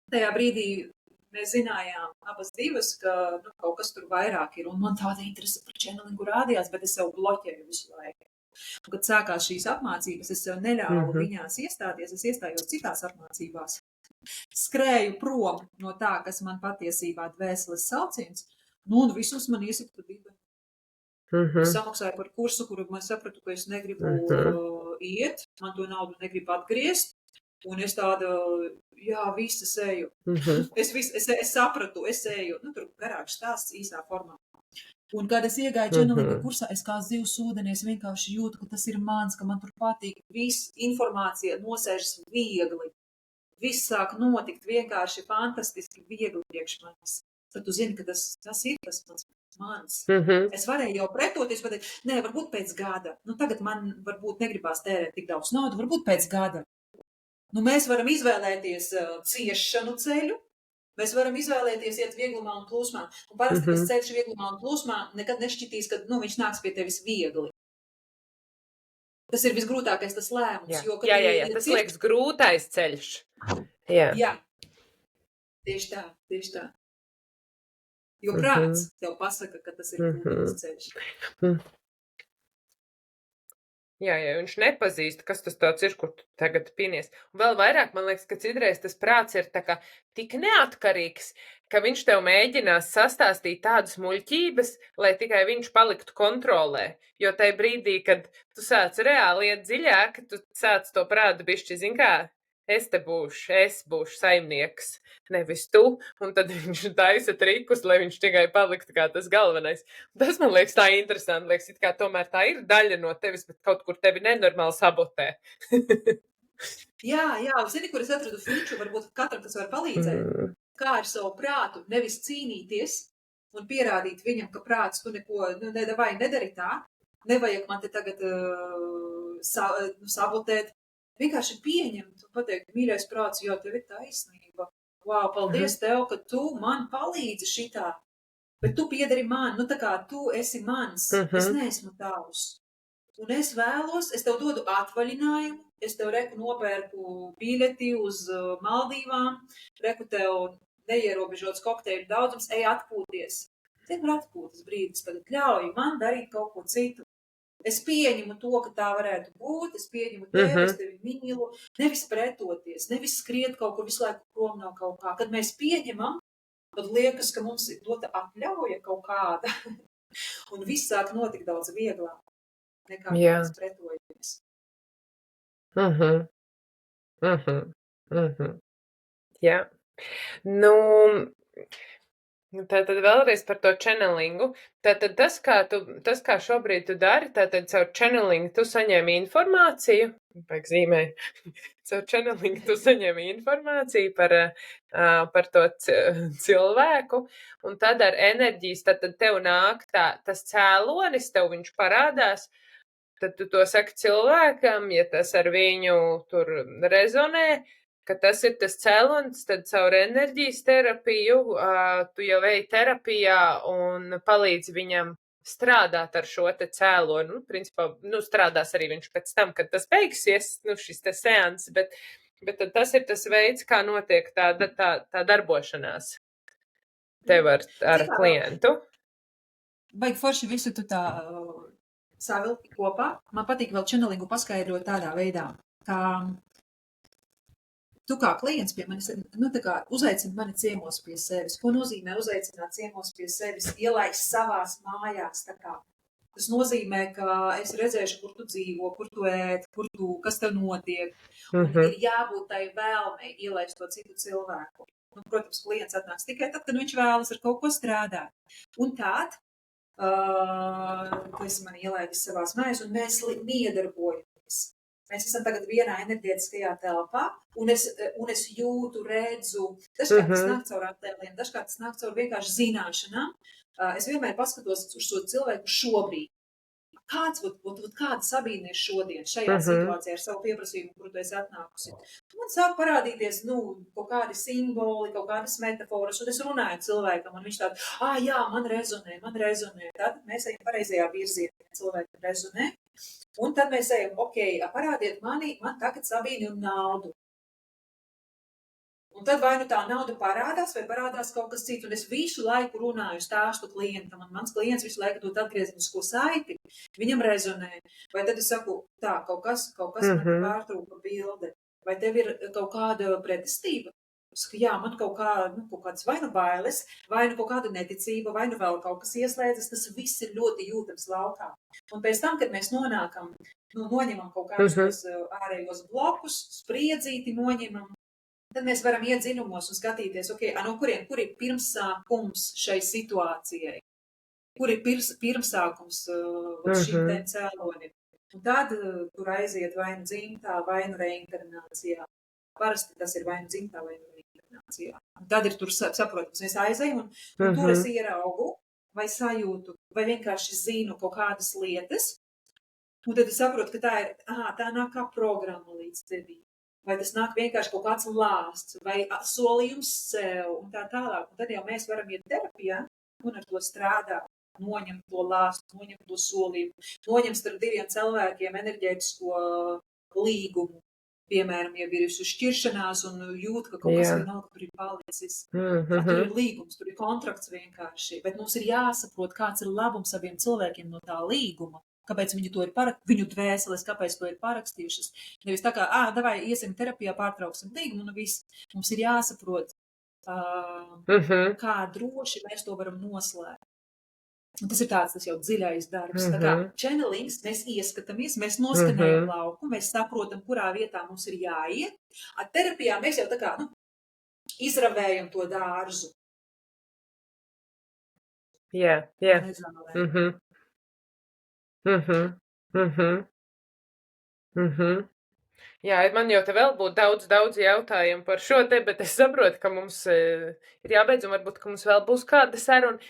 tajā brīdī mēs zinājām abas divas, ka kaut kas tur vairāk ir, un man tāda interese par channelingu rādījās, bet es sev bloķēju visu laiku. Un, kad sākās šīs apmācības, es sev neļāvu viņās iestāties, es iestājos citās apmācībās. Skrēju prom no tā, kas man patiesībā dvēseles sauciens, un visus man iesaka pa dibenu. Samaksāju par kursu, kuru man sapratu, ka es negribu iet, man to naudu negribu atgriezt, un es tāda, visas eju. Es sapratu, es eju, tur garāks stāsts īsā formā. Un, kad es iegāju channelinga kursā, es kā zivs ūdenī, es vienkārši jūtu, ka tas ir mans, ka man tur patīk, viss informācija nosēžas viegli. Viss sāk notikt vienkārši fantastiski viegli priekš manis. Tad tu zini, ka tas ir tas mans. Es varēju jau pretoties, pateikt, varbūt pēc gada. Tagad man varbūt negribās tērēt tik daudz naudu, varbūt pēc gada. Mēs varam izvēlēties ciešanu ceļu, mēs varam izvēlēties iet vieglumā un plūsmā. Un parasti, kas ceļš vieglumā un plūsmā, nekad nešķitīs, ka viņš nāks pie tevis viegli. Tas ir visgrūtākais tas lēmums. Jā, tas liekas grūtais ceļš. Jā. Tieši tā. Jo prāts tev pasaka, ka tas ir grūtais ceļš. Jā, viņš nepazīst, kas tas tāds ir, kur tu tagad pinies. Un vēl vairāk, man liekas, ka citreiz tas prāts ir tik neatkarīgs, ka viņš tev mēģinās sastāstīt tādas muļķības, lai tikai viņš paliktu kontrolē. Jo tai brīdī, kad tu sāc reāli iet dziļāk, tu sāc to prātu bišķi, zin kā, es būšu saimnieks, nevis tu, un tad viņš taisa trikus, lai viņš tikai paliktu kā tas galvenais. Tas man liekas tā interesanti, liekas, it kā tomēr tā ir daļa no tevis, bet kaut kur tevi nenormāli sabotē. Jā, zini, kur es atradu fiču, varbūt katram tas var palīdzēt. Kā ar savu prātu nevis cīnīties un pierādīt viņam, ka prāts tu neko nedari tā, nevajag man te tagad sabotēt. Vienkārši pieņemt un pateikt, mīļais prāts, jo tev ir taisnība. Vau, paldies tev, ka tu man palīdzi šitā. Bet tu piedari man, tā kā tu esi mans, es neesmu tavs. Un es vēlos, es tev dodu atvaļinājumu, es tev reku nopērku biļeti uz Maldīvām, reku tev neierobežots kokteļu daudzums, ej atpūties. Zinu, ir atpūtas brīdis, tagad ļauj man darīt kaut ko citu. Es pieņemu to, ka tā varētu būt, es pieņemu tevi, es tevi mīlu, nevis pretoties, nevis skriet kaut kur visu laiku prom no kaut kā. Kad mēs pieņemam, tad liekas, ka mums ir dota atļauja kaut kāda, un viss sāk notikt daudz vieglāk, nekā mēs pretojamies. Jā. Nu, tātad vēlreiz par to channelingu. Tātad tas, kā šobrīd tu dari, tātad caur channelingu tu saņēmi informāciju, vajag zīmēt, caur channelingu tu saņēmi informāciju par to cilvēku, un tad ar enerģijas, tad tev nāk tas cēlonis, tev viņš parādās, tad tu to saki cilvēkam, ja tas ar viņu tur rezonē, ka tas ir tas cēlonis, tad caur enerģijas terapiju tu jau ej terapijā un palīdz viņam strādāt ar šo te cēloni. Nu, principā, strādās arī viņš pēc tam, kad tas beigsies, šis te seans, bet tad tas ir tas veids, kā notiek tā darbošanās tev ar klientu. Baigi forši visu tu tā savilki kopā. Man patīk vēl channelingu paskaidrot tādā veidā, kā tu kā klients pie manis, uzaicini mani ciemos pie sevis. Ko nozīmē uzaicināt ciemos pie sevis? Ielaist savās mājās, tā kā. Tas nozīmē, ka es redzēšu, kur tu dzīvo, kur tu ēd, kas tev notiek. Un ir jābūt tai vēlmei ielaist to citu cilvēku. Protams, klients atnāks tikai tad, kad viņš vēlas ar kaut ko strādāt. Un tād, tu esi mani ielaidis savās mājās, un mēs miedarbojamies. Mēs esam tagad vienā enerģētiskajā telpā, un es jūtu, redzu, dažkārt tas nāk caur attēliem, dažkārt tas nāk caur vienkārši zināšanām. Es vienmēr paskatos uz šo cilvēku šobrīd. Kāda Sabīne ir šodien šajā situācijā ar savu pieprasījumu, kuru tu esi atnākusi. Man sāk parādīties, kaut kādi simboli, kaut kādas metaforas, un es runāju cilvēkam, un viņš tād, jā, man rezonē. Tad mēs ejam pareizajā virzienā, cilvēkam rezonē. Un tad mēs ejam, parādiet man tagad Sabīni un naudu. Un tad vai tā nauda parādās, vai parādās kaut kas cits. Un es visu laiku runāju, stāstu klientam, un mans klients visu laiku dod atgriezenisko saiti. Viņam rezonē. Vai tad es saku, kaut kas man pārtrūka bilde. Vai tev ir kaut kāda pretestība? Es saku, jā, man kaut kāds vai nu bailes, vai nu kaut kāda neticība, vai nu vēl kaut kas ieslēdzas. Tas viss ir ļoti jūtams laukā. Un pēc tam, kad mēs nonākam, noņemam kaut kādus ārējos blokus, spriedzīti noņemam, tad mēs varam iet dziļumos un skatīties, kur ir pirmsākums šai situācijai, kur ir pirmsākums šim te cēlonim. Un tad tur aiziet vai nu dzimtā, vai nu reinkarnācijā. Parasti tas ir vai nu dzimtā, vai nu reinkarnācijā. Un tad ir tur saprotams, mēs aizējam, un tur es ieraugu, vai sajūtu, vai vienkārši zinu kaut kādas lietas. Un tad es saprotu, ka tā nāk kā programma līdz tevi. Vai tas nāk vienkārši kaut kāds lāsts, vai solījums sev, un tā tālāk. Un tad jau mēs varam iet terapijā un ar to strādāt, noņemt to lāstu, noņemt to solījumu, noņemt starp diviem cilvēkiem enerģētisko līgumu. Piemēram, ja ir šķiršanās un jūt, ka kaut kas vienalga tur ir palicis. Tur ir līgums, tur ir kontrakts vienkārši. Bet mums ir jāsaprot, kāds ir labums saviem cilvēkiem no tā līguma. Kāpēc viņi to ir viņu dvēseles, kāpēc to ir parakstījušas. Nevis tā kā, davai iesim terapijā, pārtrauksim līgumu, un viss. Mums ir jāsaprot, kā droši mēs to varam noslēgt. Un tas ir tas jau dziļais darbs. Tā kā channelings, mēs ieskatāmies, mēs noskanējam lauku, mēs saprotam, kurā vietā mums ir jāiet. Ar terapijā mēs jau tā kā, izravējam to dārzu. Jā. Jā, man jau te vēl būtu daudz jautājumu par šo te, bet es saprotu, ka mums ir jābeidz, un varbūt, ka mums vēl būs kāda saruna.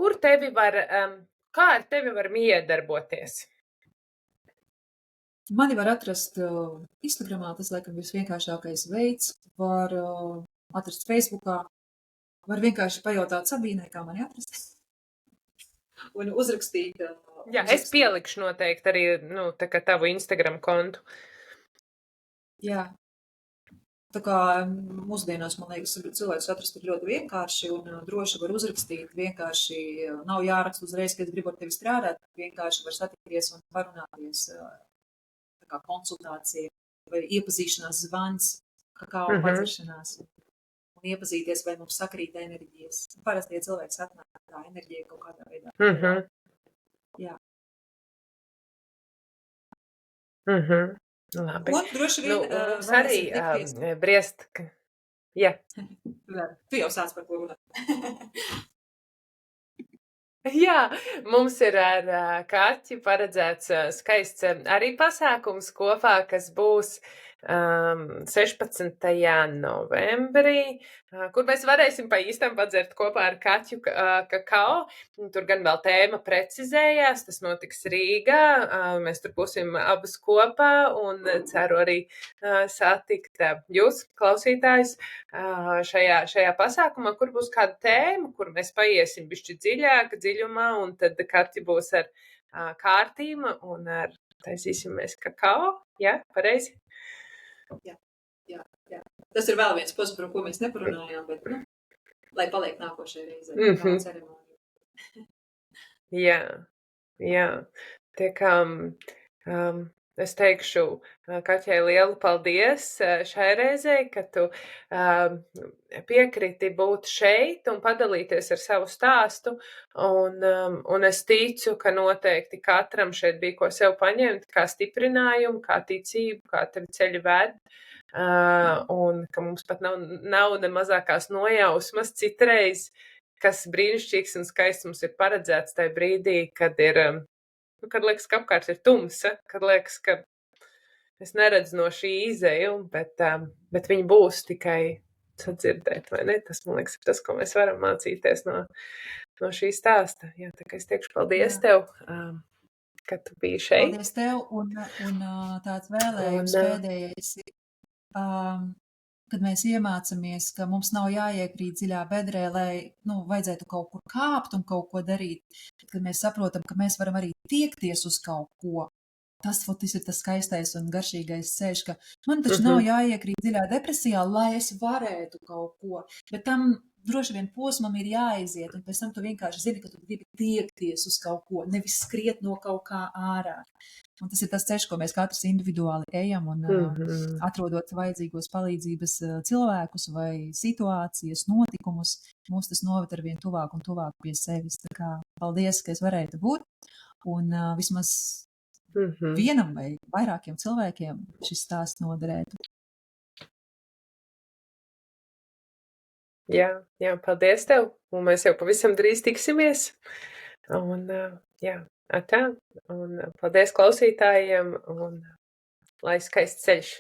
Kā ar tevi var miedarboties? Mani var atrast Instagramā, tas laikam visvienkāršākais veids. Var atrast Facebookā, var vienkārši pajautāt Sabīnai, kā mani atrast. Un uzrakstīt Jā, es pielikšu noteikti arī, tā kā tavu Instagram kontu. Jā. Tā kā mūsdienās, man liekas, cilvēks atrast ir ļoti vienkārši un droši var uzrakstīt. Vienkārši nav jāraksta uzreiz, ka es gribu ar tevi strādāt. Vienkārši var satikties un parunāties, tā kā konsultācija vai iepazīšanās zvans, kakao padzeršanās. Un iepazīties, vai mums sakrīt enerģijas. Parasti, ja cilvēks atnāk tā enerģija kaut kādā veidā. Jā. Labi. Un droši vien mums arī briest. Jā. Tu jau sāc par ko runāt. Jā, mums ir ar Kaķi paredzēts skaists arī pasākums kopā, kas būs 16. novembrī, kur mēs varēsim pa īstam padzert kopā ar Kaķu kakao. Tur gan vēl tēma precizējās, tas notiks Rīgā, mēs tur būsim abas kopā un ceru arī satikt jūs, klausītājs, šajā pasākumā, kur būs kāda tēma, kur mēs paiesim bišķi dziļumā, un tad Kaķi būs ar kārtīm un taisīsimies kakao. Jā, pareizi? Jā. Tas ir vēl viens posms, par ko mēs neparunājām, bet, lai paliek nākošajai reizei. Ceremonija. Jā. Tie kā es teikšu Kaķai lielu paldies šai reizei, ka tu piekriti būt šeit un padalīties ar savu stāstu. Un es ticu, ka noteikti katram šeit bija ko sev paņemt, kā stiprinājumu, kā ticību, kā tevi ceļu ved. Un ka mums pat nav ne mazākās nojausmas citreiz, kas brīnišķīgs un skaists mums ir paredzēts tajā brīdī, kad kad liekas, ka apkārt ir tumsa, kad liekas, ka es neredzu no šī izeju, bet viņi būs tikai sadzirdēt, vai ne? Tas, man liekas, ir tas, ko mēs varam mācīties no šī stāsta. Jā, tā kā es teikšu paldies tev, ka tu biji šeit. Paldies tev, un tāds vēlējums pēdējais ir, kad mēs iemācamies, ka mums nav jāiekrīt dziļā bedrē, lai vajadzētu kaut kur kāpt un kaut ko darīt. Kad mēs saprotam, ka mēs varam arī tiekties uz kaut ko. Tas ir tas skaistais un garšīgais ceļš, ka man taču nav jāiekrīt dziļā depresijā, lai es varētu kaut ko. Bet tam droši vien posmam ir jāaiziet, un pēc tam tu vienkārši zini, ka tu gribi tiekties uz kaut ko, nevis skriet no kaut kā ārā. Un tas ir tas ceļš, ko mēs katrs individuāli ejam un atrodot vajadzīgos palīdzības cilvēkus vai situācijas, notikumus, mūs tas noved ar vien tuvāk un tuvāk pie sevis. Tā kā paldies, ka es varēju būt, un vismaz vienam vai vairākiem cilvēkiem šis stāsts noderētu. Jā, paldies tev, un mēs jau pavisam drīz tiksimies. Un tā, un paldies klausītājiem, un lai skaists ceļš!